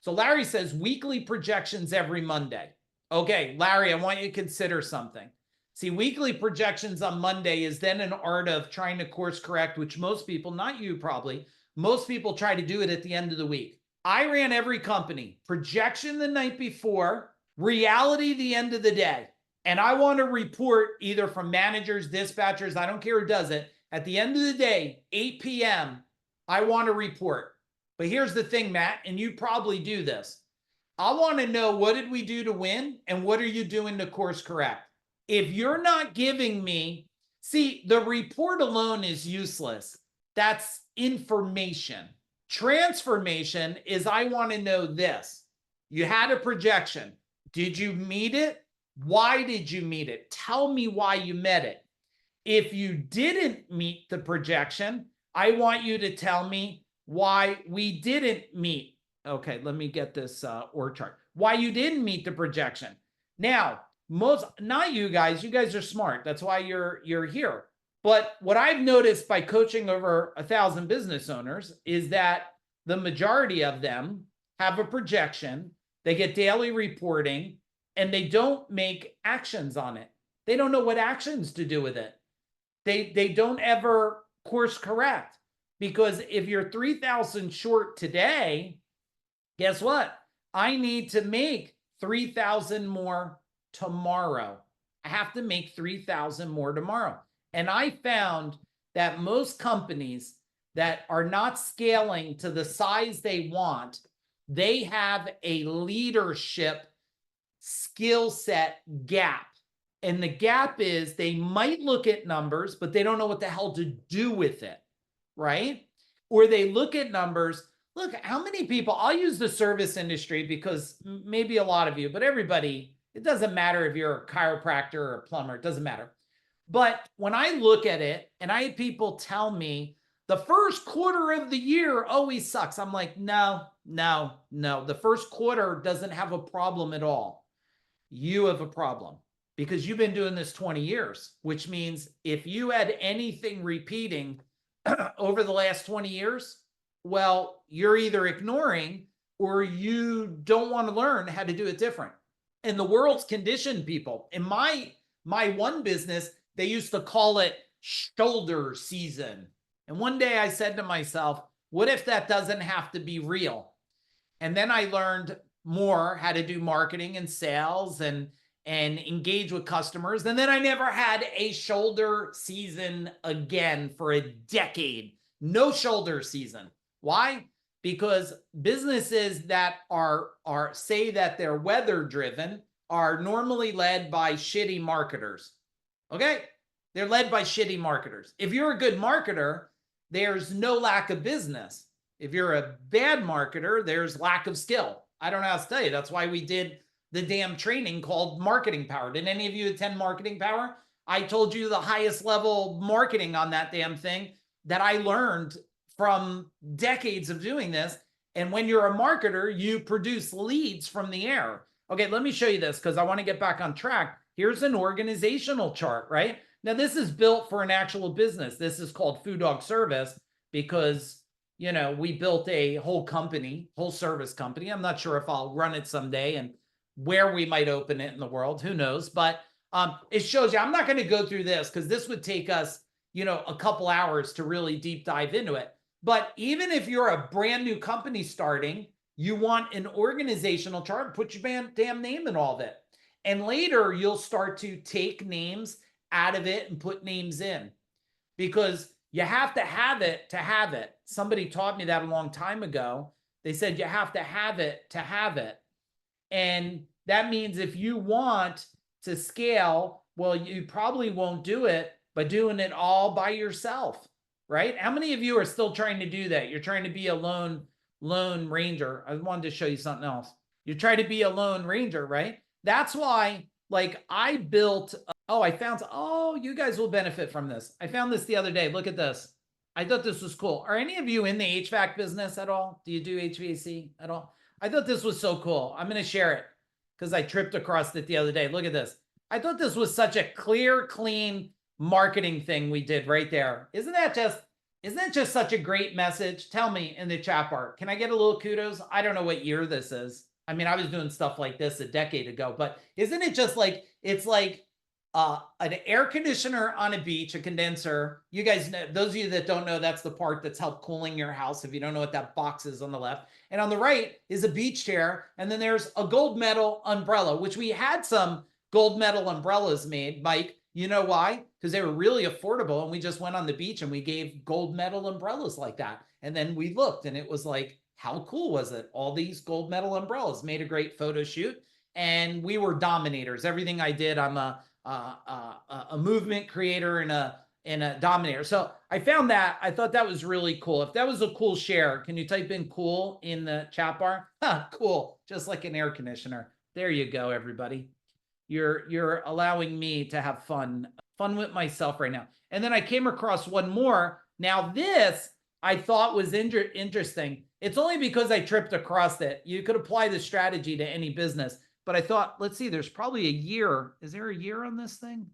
So Larry says weekly projections every Monday. Okay, Larry, I want you to consider something. See, weekly projections on Monday is then an art of trying to course correct, which most people, not you probably, most people try to do it at the end of the week. I ran every company, projection the night before, reality the end of the day. And I want to report either from managers, dispatchers, I don't care who does it. At the end of the day, 8 p.m., I want to report. But here's the thing, Matt, and you probably do this. I want to know, what did we do to win? And what are you doing to course correct? If you're not giving me, see, the report alone is useless. That's information. Transformation is, I want to know this. You had a projection. Did you meet it? Why did you meet it? Tell me why you met it. If you didn't meet the projection, I want you to tell me why we didn't meet. Okay, let me get this org chart. Why you didn't meet the projection. Now, not you guys are smart. That's why you're here. But what I've noticed by coaching over 1,000 business owners is that the majority of them have a projection, they get daily reporting, and they don't make actions on it. They don't know what actions to do with it. They don't ever course correct, because if you're 3,000 short today, guess what? I need to make 3,000 more tomorrow. I have to make 3,000 more tomorrow. And I found that most companies that are not scaling to the size they want, they have a leadership skill set gap. And the gap is they might look at numbers, but they don't know what the hell to do with it, right? Or they look at numbers. Look, how many people, I'll use the service industry because maybe a lot of you, but everybody, it doesn't matter if you're a chiropractor or a plumber, it doesn't matter. But when I look at it and I have people tell me the first quarter of the year always sucks, I'm like, no. The first quarter doesn't have a problem at all. You have a problem because you've been doing this 20 years, which means if you had anything repeating over the last 20 years, well, you're either ignoring or you don't want to learn how to do it different. And the world's conditioned people. In my one business, they used to call it shoulder season. And one day I said to myself, what if that doesn't have to be real? And then I learned more how to do marketing and sales and engage with customers. And then I never had a shoulder season again for a decade. No shoulder season. Why? Because businesses that are say that they're weather driven are normally led by shitty marketers. Okay? They're led by shitty marketers. If you're a good marketer, there's no lack of business. If you're a bad marketer, there's lack of skill. I don't know how to tell you. That's why we did the damn training called Marketing Power. Did any of you attend Marketing Power? I told you the highest level marketing on that damn thing that I learned from decades of doing this. And when you're a marketer, you produce leads from the air. Okay, let me show you this because I want to get back on track. Here's an organizational chart, right? Now, this is built for an actual business. This is called Food Dog Service because, you know, we built a whole company, whole service company. I'm not sure if I'll run it someday and where we might open it in the world. Who knows? But it shows you. I'm not going to go through this because this would take us, you know, a couple hours to really deep dive into it. But even if you're a brand new company starting, you want an organizational chart, put your damn name in all of it. And later you'll start to take names out of it and put names in because you have to have it to have it. Somebody taught me that a long time ago. They said you have to have it to have it. And that means if you want to scale, well, you probably won't do it by doing it all by yourself, right? How many of you are still trying to do that? You're trying to be a lone ranger. I wanted to show you something else. You're trying to be a lone ranger, right? That's why, like, I built, you guys will benefit from this. I found this the other day. Look at this. I thought this was cool. Are any of you in the HVAC business at all? Do you do HVAC at all? I thought this was so cool. I'm going to share it because I tripped across it the other day. Look at this. I thought this was such a clear, clean marketing thing we did right there. Isn't that just such a great message? Tell me in the chat bar. Can I get a little kudos? I don't know what year this is. I mean, I was doing stuff like this a decade ago, but isn't it just like, it's like an air conditioner on a beach, a condenser. You guys know, those of you that don't know, that's the part that's helped cooling your house. If you don't know what that box is on the left. And on the right is a beach chair. And then there's a gold medal umbrella, which we had some gold medal umbrellas made, Mike. You know why? Because they were really affordable. And we just went on the beach and we gave gold medal umbrellas like that. And then we looked and it was like, how cool was it? All these gold medal umbrellas, made a great photo shoot. And we were dominators. Everything I did, I'm a movement creator and a dominator. So I found that. I thought that was really cool. If that was a cool share, can you type in cool in the chat bar? Cool. Just like an air conditioner. There you go, everybody. You're allowing me to have fun fun with myself right now. And then I came across one more. Now this I thought was interesting. It's only because I tripped across it. You could apply the strategy to any business, but I thought, let's see, there's probably a year. Is there a year on this thing?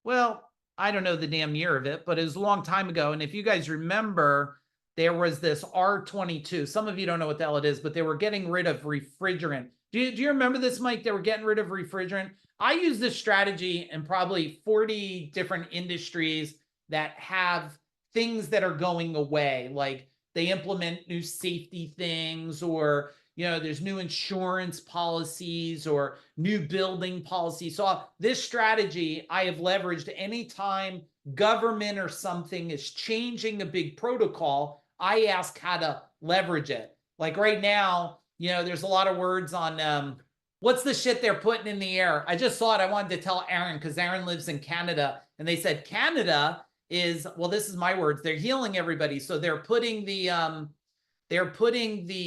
Well, I don't know the damn year of it, but it was a long time ago. And if you guys remember, there was this R22. Some of you don't know what the hell it is, but they were getting rid of refrigerant. Do you remember this, Mike? They were getting rid of refrigerant. I use this strategy in probably 40 different industries that have things that are going away, like they implement new safety things, or there's new insurance policies or new building policies. So this strategy I have leveraged anytime government or something is changing a big protocol. I ask how to leverage it. Like right now, there's a lot of words on what's the shit they're putting in the air. I just saw it. I wanted to tell Aaron because Aaron lives in Canada, and they said Canada is, well, this is my words, they're healing everybody. So they're putting the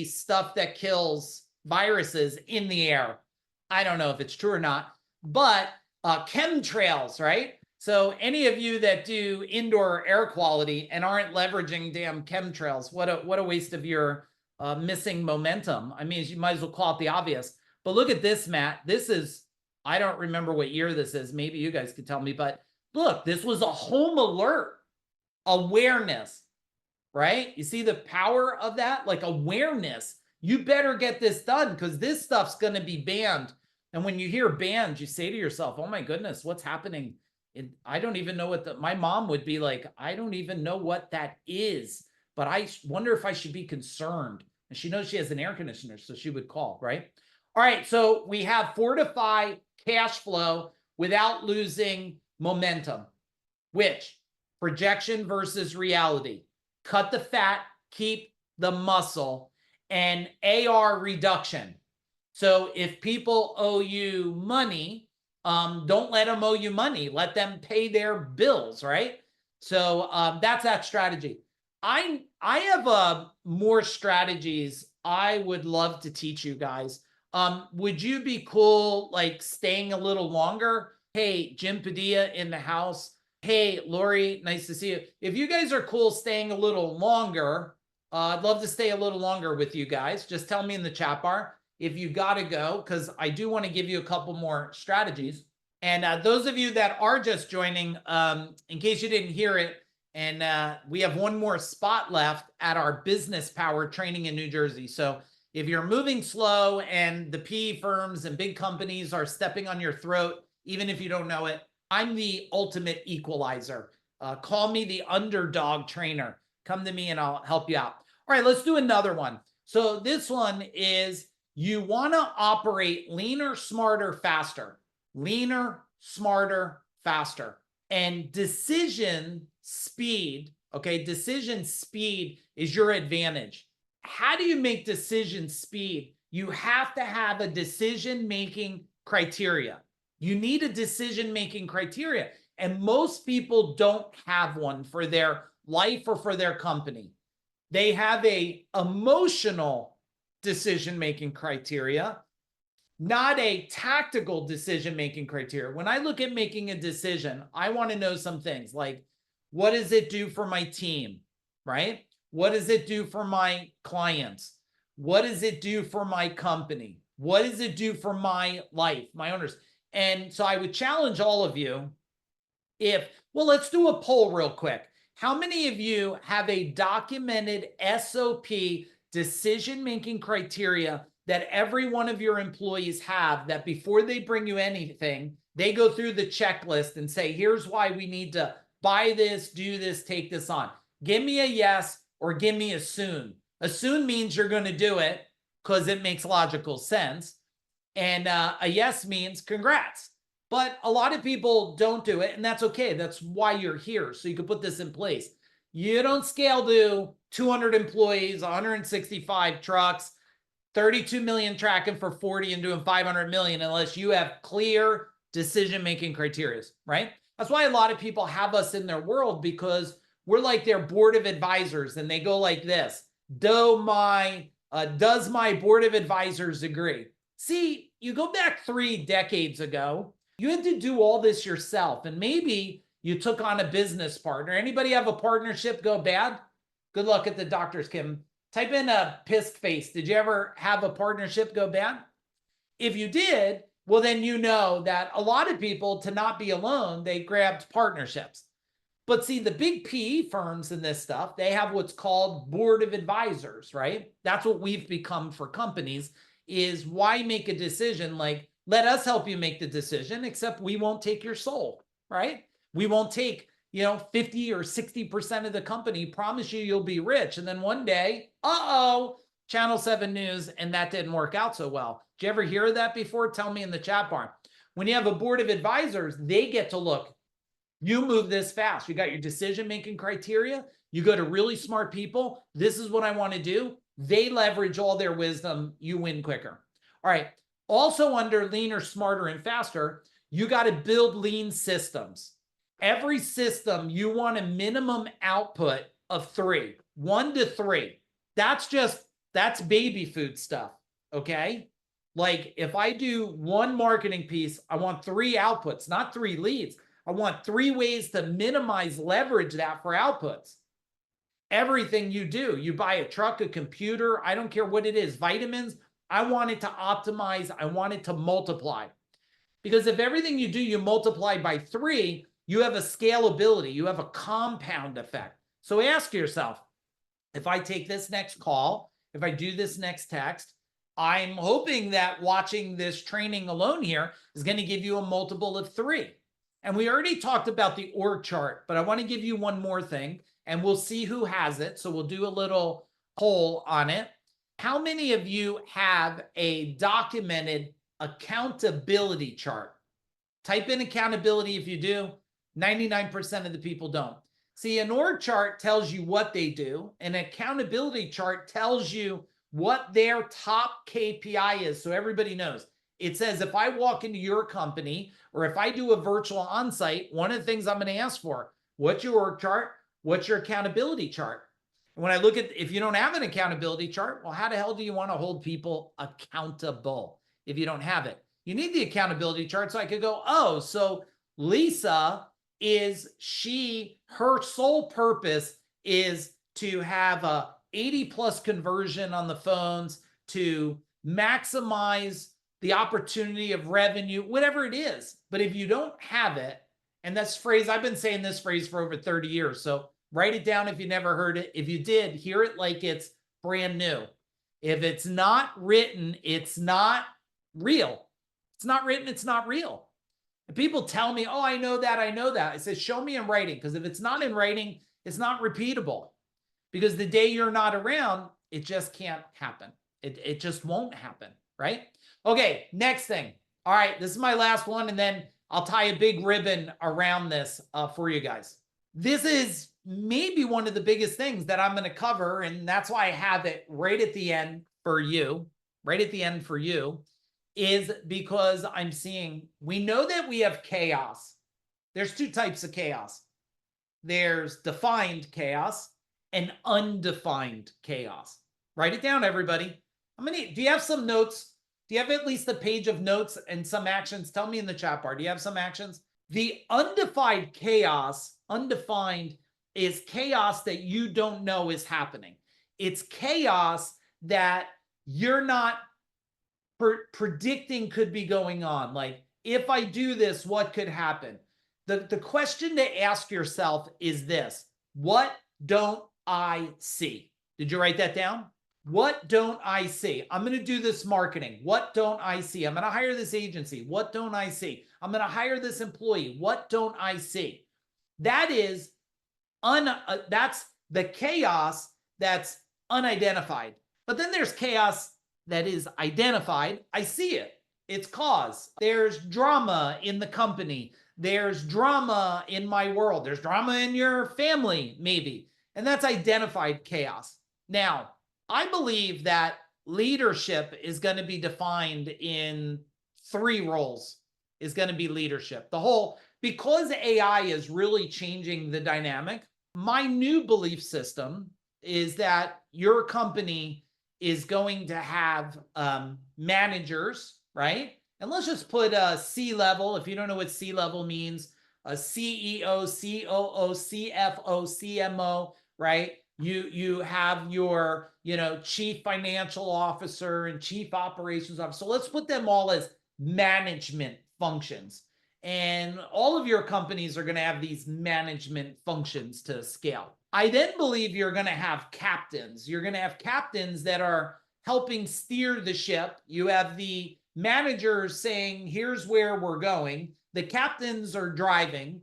stuff that kills viruses in the air. I don't know if it's true or not, but chemtrails, right? So any of you that do indoor air quality and aren't leveraging damn chemtrails, what a waste of your missing momentum. I mean, you might as well call it the obvious. But look at this, Matt. This is, I don't remember what year this is. Maybe you guys could tell me, but look, this was a home alert awareness, right? You see the power of that? Like awareness. You better get this done because this stuff's going to be banned. And when you hear banned, you say to yourself, oh my goodness, what's happening? I don't even know what my mom would be like. I don't even know what that is, but I wonder if I should be concerned. And she knows she has an air conditioner, so she would call, right? All right, so we have fortify cash flow without losing momentum, which projection versus reality, cut the fat, keep the muscle, and AR reduction. So if people owe you money, don't let them owe you money. Let them pay their bills, right? So that's that strategy. I have more strategies I would love to teach you guys. Would you be cool like staying a little longer? Hey, Jim Padilla in the house. Hey, Lori, nice to see you. If you guys are cool staying a little longer, I'd love to stay a little longer with you guys. Just tell me in the chat bar if you got to go, because I do want to give you a couple more strategies. And those of you that are just joining, in case you didn't hear it, and we have one more spot left at our business power training in New Jersey. So if you're moving slow and the PE firms and big companies are stepping on your throat, even if you don't know it, I'm the ultimate equalizer. Call me the underdog trainer. Come to me and I'll help you out. All right, let's do another one. So this one is you want to operate leaner, smarter, faster. Leaner, smarter, faster. And decision speed, okay, decision speed is your advantage. How do you make decision speed? You have to have a decision-making criteria. You need a decision-making criteria. And most people don't have one for their life or for their company. They have a emotional decision-making criteria, not a tactical decision-making criteria. When I look at making a decision, I want to know some things like, what does it do for my team, right? What does it do for my clients? What does it do for my company? What does it do for my life, my owners? And so I would challenge all of you well, let's do a poll real quick. How many of you have a documented SOP decision-making criteria that every one of your employees have, that before they bring you anything, they go through the checklist and say, here's why we need to buy this, do this, take this on? Give me a yes or give me a soon. A soon means you're going to do it because it makes logical sense. And a yes means congrats. But a lot of people don't do it, and that's okay. That's why you're here, so you can put this in place. You don't scale to 200 employees, 165 trucks, 32 million tracking for 40 and doing 500 million unless you have clear decision-making criteria, right? That's why a lot of people have us in their world, because we're like their board of advisors, and they go like this: does my board of advisors agree? See, you go back 3 decades ago, you had to do all this yourself, and maybe You took on a business partner. Anybody have a partnership go bad? Good luck at the doctors, Kim. Type in a pissed face. Did you ever have a partnership go bad? If you did, well, then you know that a lot of people, to not be alone, they grabbed partnerships. But see, the big PE firms in this stuff, they have what's called board of advisors, right? That's what we've become for companies, is why make a decision like, let us help you make the decision, except we won't take your soul, right? We won't take, 50 or 60% of the company, promise you you'll be rich. And then one day, Channel 7 News, and that didn't work out so well. Did you ever hear of that before? Tell me in the chat bar. When you have a board of advisors, they get to look. You move this fast. You got your decision-making criteria. You go to really smart people. This is what I want to do. They leverage all their wisdom. You win quicker. All right. Also under leaner, smarter, and faster, you got to build lean systems. Every system, you want a minimum output of 3, 1 to 3. That's baby food stuff. Okay. Like if I do one marketing piece, I want 3 outputs, not 3 leads. I want 3 ways to minimize leverage that for outputs. Everything you do, you buy a truck, a computer, I don't care what it is, vitamins, I want it to optimize. I want it to multiply. Because if everything you do, you multiply by 3, you have a scalability, you have a compound effect. So ask yourself, if I take this next call, if I do this next text, I'm hoping that watching this training alone here is going to give you a multiple of 3. And we already talked about the org chart, but I want to give you one more thing, and we'll see who has it. So we'll do a little poll on it. How many of you have a documented accountability chart? Type in accountability if you do. 99% of the people don't. See, an org chart tells you what they do. An accountability chart tells you what their top KPI is, so everybody knows. It says if I walk into your company or if I do a virtual onsite, one of the things I'm going to ask for, what's your org chart? What's your accountability chart? And when I look at, if you don't have an accountability chart, well, how the hell do you want to hold people accountable if you don't have it? You need the accountability chart so I could go, oh, so Lisa her sole purpose is to have a 80+ conversion on the phones, to maximize the opportunity of revenue, whatever it is. But if you don't have it, and that's phrase, I've been saying this phrase for over 30 years. So write it down if you never heard it. If you did, hear it like it's brand new. If it's not written, it's not real. It's not written, it's not real. And people tell me, oh, I know that. I say, show me in writing, because if it's not in writing, it's not repeatable. Because the day you're not around, it just can't happen. It just won't happen, right? Okay, next thing. All right, this is my last one, and then I'll tie a big ribbon around this for you guys. This is maybe one of the biggest things that I'm going to cover, and that's why I have it right at the end for you, is because I'm seeing, we know that we have chaos. There's 2 types of chaos. There's defined chaos and undefined chaos. Write it down, everybody. Do you have some notes? Do you have at least a page of notes and some actions? Tell me in the chat bar. Do you have some actions? The undefined chaos, undefined, is chaos that you don't know is happening. It's chaos that you're not predicting could be going on. Like, if I do this, what could happen? The question to ask yourself is this: what don't I see? Did you write that down? What don't I see? I'm going to do this marketing. What don't I see? I'm going to hire this agency. What don't I see? I'm going to hire this employee. What don't I see? That is that's the chaos that's unidentified. But then there's chaos that is identified. I see it. It's cause. There's drama in the company. There's drama in my world. There's drama in your family, maybe. And that's identified chaos. Now, I believe that leadership is going to be defined in 3 roles, is going to be leadership. Because AI is really changing the dynamic, my new belief system is that your company is going to have managers, right? And let's just put C-level. If you don't know what C-level means, a CEO, COO, CFO, CMO, right? You have your, chief financial officer and chief operations officer. So let's put them all as management functions. And all of your companies are going to have these management functions to scale. I then believe you're going to have captains. You're going to have captains that are helping steer the ship. You have the managers saying, here's where we're going. The captains are driving.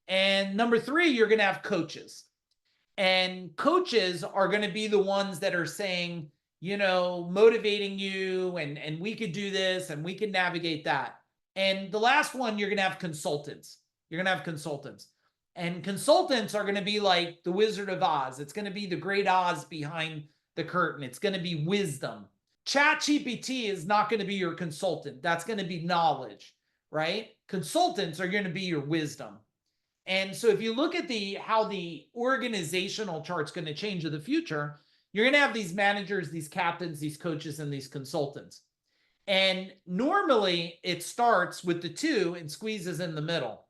And number three, you're going to have coaches. And coaches are going to be the ones that are saying, motivating you, and we could do this and we can navigate that. And the last one, you're going to have consultants. You're going to have consultants. And consultants are going to be like the Wizard of Oz. It's going to be the great Oz behind the curtain. It's going to be wisdom. ChatGPT is not going to be your consultant. That's going to be knowledge, right? Consultants are going to be your wisdom. And so if you look at how the organizational chart's going to change in the future, you're going to have these managers, these captains, these coaches, and these consultants. And normally it starts with the two and squeezes in the middle.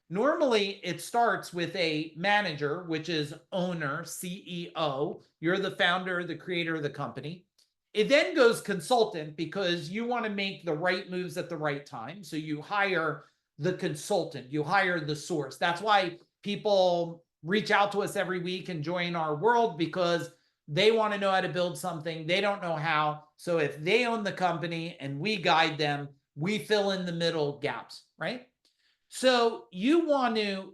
Normally it starts with a manager, which is owner, CEO. You're the founder, the creator of the company. It then goes consultant because you want to make the right moves at the right time. So you hire the consultant, you hire the source. That's why people reach out to us every week and join our world, because they want to know how to build something. They don't know how. So if they own the company and we guide them, we fill in the middle gaps, right? So you want to,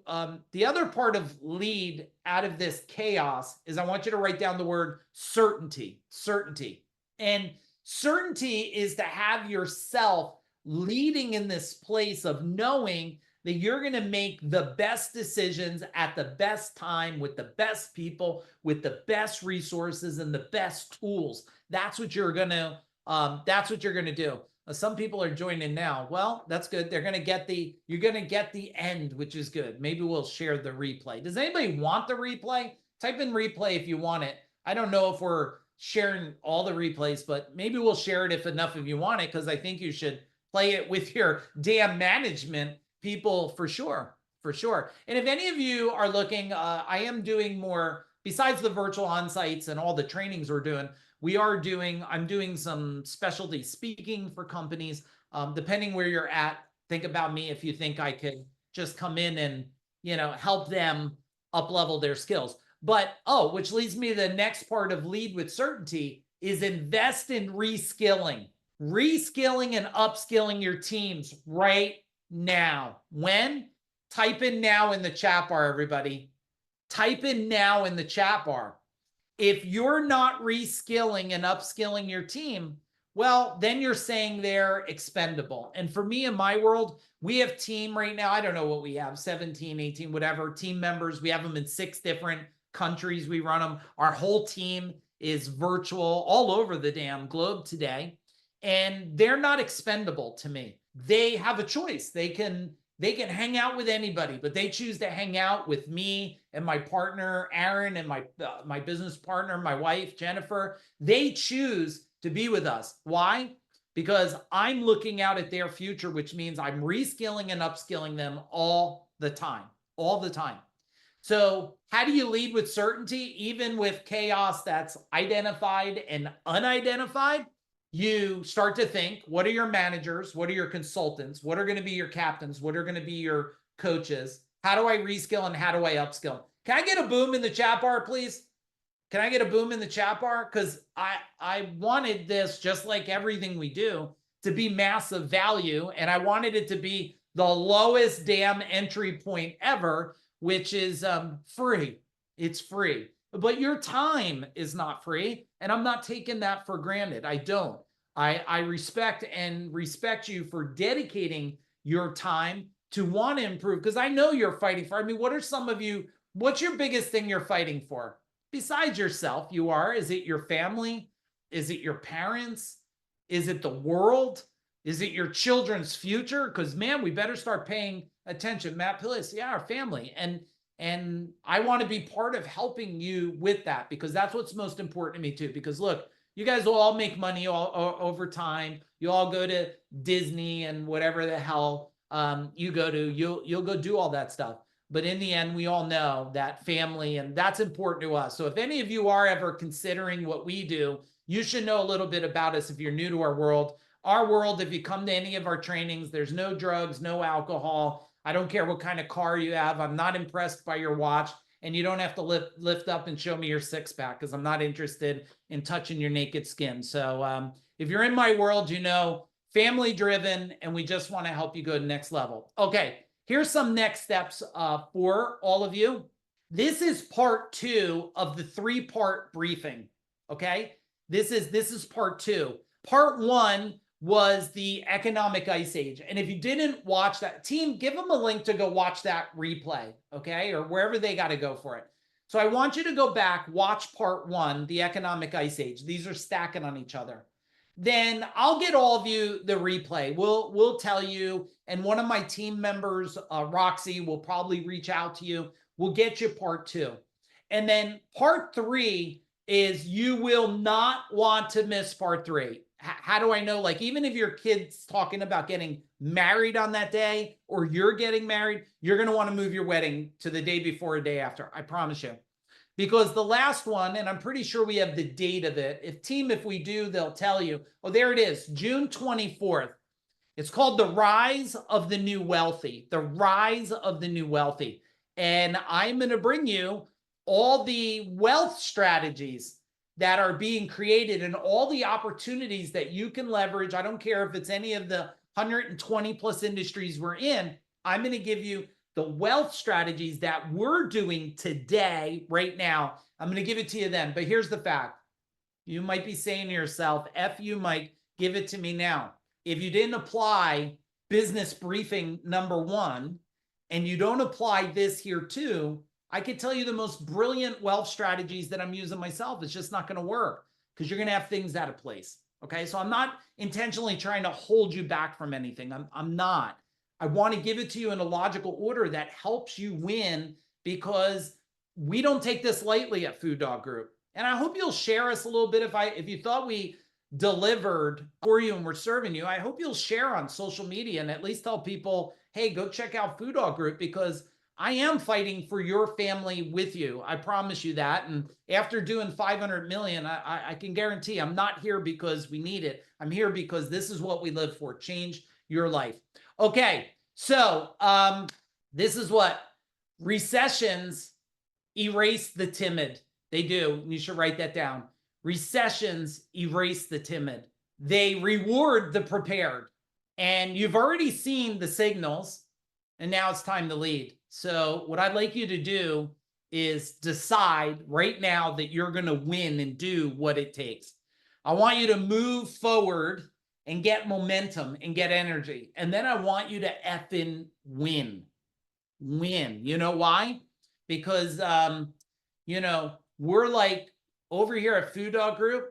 the other part of lead out of this chaos is I want you to write down the word certainty, certainty. And certainty is to have yourself leading in this place of knowing that you're going to make the best decisions at the best time with the best people, with the best resources and the best tools. That's what you're going to, do. Some people are joining now. Well, that's good. You're going to get the end, which is good. Maybe we'll share the replay. Does anybody want the replay? Type in replay if you want it. I don't know if we're sharing all the replays, but maybe we'll share it if enough of you want it, because I think you should play it with your damn management people for sure, for sure. And if any of you are looking, I am doing more, besides the virtual on-sites and all the trainings we're doing, I'm doing some specialty speaking for companies. Depending where you're at, think about me if you think I could just come in and, help them up-level their skills. But, which leads me to the next part of lead with certainty is invest in reskilling and upskilling your teams right now. When? Type in now in the chat bar, everybody. Type in now in the chat bar. If you're not reskilling and upskilling your team, well, then you're saying they're expendable. And for me, in my world, we have team right now. I don't know what we have, 17, 18, whatever, team members. We have them in 6 different countries. We run them. Our whole team is virtual all over the damn globe today. And they're not expendable to me. They have a choice. They can hang out with anybody, but they choose to hang out with me and my partner, Aaron, and my business partner, my wife, Jennifer. They choose to be with us. Why? Because I'm looking out at their future, which means I'm reskilling and upskilling them all the time, all the time. So how do you lead with certainty, even with chaos that's identified and unidentified? You start to think, what are your managers? What are your consultants? What are going to be your captains? What are going to be your coaches? How do I reskill and how do I upskill? Can I get a boom in the chat bar, please? Can I get a boom in the chat bar? Because I wanted this, just like everything we do, to be massive value. And I wanted it to be the lowest damn entry point ever, which is free. It's free. But your time is not free. And I'm not taking that for granted. I don't. I respect you for dedicating your time to want to improve, because I know you're fighting for. I mean, what's your biggest thing you're fighting for? Besides yourself, is it your family? Is it your parents? Is it the world? Is it your children's future? Because, man, we better start paying attention. Matt Pillis, yeah, our family. And I want to be part of helping you with that, because that's what's most important to me too. Because look, you guys will all make money all over time. You all go to Disney and whatever the hell. you go to, you'll go do all that stuff. But in the end, we all know that family, and that's important to us. So if any of you are ever considering what we do, you should know a little bit about us if you're new to our world. Our world, if you come to any of our trainings, there's no drugs, no alcohol. I don't care what kind of car you have. I'm not impressed by your watch. And you don't have to lift up and show me your six-pack, because I'm not interested in touching your naked skin. So if you're in my world, you know, family driven, and we just want to help you go to the next level. Okay, here's some next steps for all of you. This is part 2 of the 3-part briefing. Okay, this is part 2. Part 1 was the economic ice age. And if you didn't watch that, team, give them a link to go watch that replay, okay? Or wherever they got to go for it. So I want you to go back, watch part 1, the economic ice age. These are stacking on each other. Then I'll get all of you the replay. We'll tell you, and one of my team members, Roxy, will probably reach out to you. We'll get you part 2. And then part 3 is, you will not want to miss part 3. How do I know? Like, even if your kid's talking about getting married on that day, or you're getting married, you're going to want to move your wedding to the day before or day after. I promise you. Because the last one, and I'm pretty sure we have the date of it. If we do, they'll tell you. Oh, there it is, June 24th. It's called The Rise of the New Wealthy. The Rise of the New Wealthy. And I'm going to bring you all the wealth strategies that are being created and all the opportunities that you can leverage. I don't care if it's any of the 120 plus industries we're in. I'm going to give you the wealth strategies that we're doing today, right now. I'm going to give it to you then. But here's the fact. You might be saying to yourself, F you, Mike, give it to me now. If you didn't apply business briefing number 1, and you don't apply this here too, I could tell you the most brilliant wealth strategies that I'm using myself. It's just not going to work, because you're going to have things out of place. Okay. So I'm not intentionally trying to hold you back from anything. I'm not. I want to give it to you in a logical order that helps you win, because we don't take this lightly at Food Dog Group. And I hope you'll share us a little bit. If you thought we delivered for you and we're serving you, I hope you'll share on social media and at least tell people, hey, go check out Food Dog Group, because I am fighting for your family with you. I promise you that. And after doing 500 million, I can guarantee I'm not here because we need it. I'm here because this is what we live for. Change your life. Okay. So this is what recessions erase the timid. They do. You should write that down. Recessions erase the timid. They reward the prepared. And you've already seen the signals, and now it's time to lead. So what I'd like you to do is decide right now that you're going to win and do what it takes. I want you to move forward and get momentum and get energy. And then I want you to effing win. Win. You know why? Because, we're like, over here at Food Dog Group,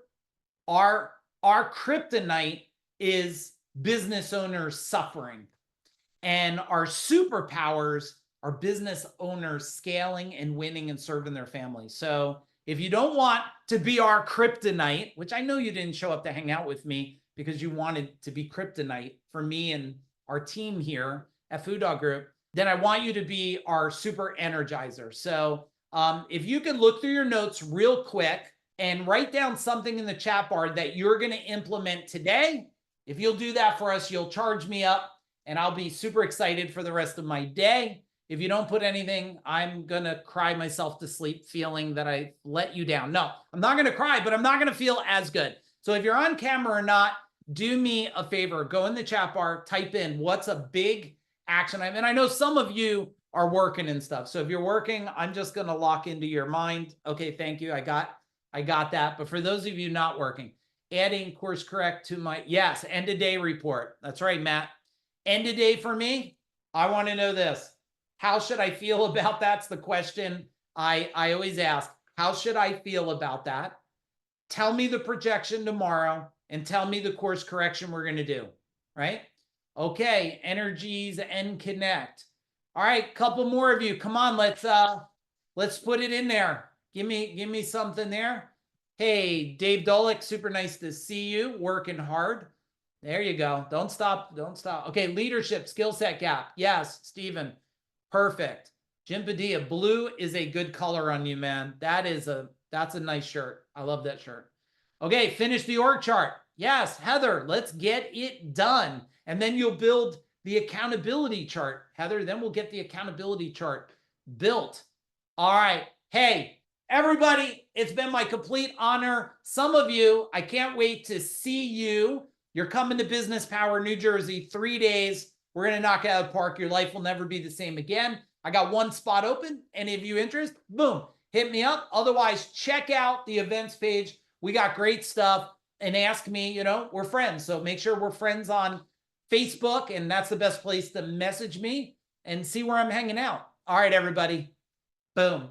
our kryptonite is business owners suffering. And our superpowers are business owners scaling and winning and serving their families. So if you don't want to be our kryptonite, which I know you didn't show up to hang out with me because you wanted to be kryptonite for me and our team here at Food Dog Group, then I want you to be our super energizer. So if you could look through your notes real quick and write down something in the chat bar that you're going to implement today. If you'll do that for us, you'll charge me up and I'll be super excited for the rest of my day. If you don't put anything, I'm going to cry myself to sleep feeling that I let you down. No, I'm not going to cry, but I'm not going to feel as good. So if you're on camera or not, do me a favor. Go in the chat bar, type in what's a big action item. And I know some of you are working and stuff. So if you're working, I'm just going to lock into your mind. Okay, thank you. I got that. But for those of you not working, adding course correct to my, yes, end of day report. That's right, Matt. End of day for me. I want to know this. How should I feel about that's the question I always ask. How should I feel about that? Tell me the projection tomorrow and tell me the course correction we're going to do, right? Okay, energies and connect. All right, couple more of you. Come on, let's put it in there. Give me something there. Hey, Dave Dolick, super nice to see you. Working hard. There you go. Don't stop. Don't stop. Okay. Leadership skill set gap. Yes, Stephen. Perfect. Jim Padilla, blue is a good color on you, man. That's a nice shirt. I love that shirt. Okay. Finish the org chart. Yes, Heather, let's get it done. And then you'll build the accountability chart. Heather, then we'll get the accountability chart built. All right. Hey, everybody, it's been my complete honor. Some of you, I can't wait to see you. You're coming to Business Power, New Jersey, 3 days. We're going to knock it out of the park. Your life will never be the same again. I got one spot open. Any of you interested? Boom, hit me up. Otherwise, check out the events page. We got great stuff. And ask me, we're friends. So make sure we're friends on Facebook. And that's the best place to message me and see where I'm hanging out. All right, everybody. Boom.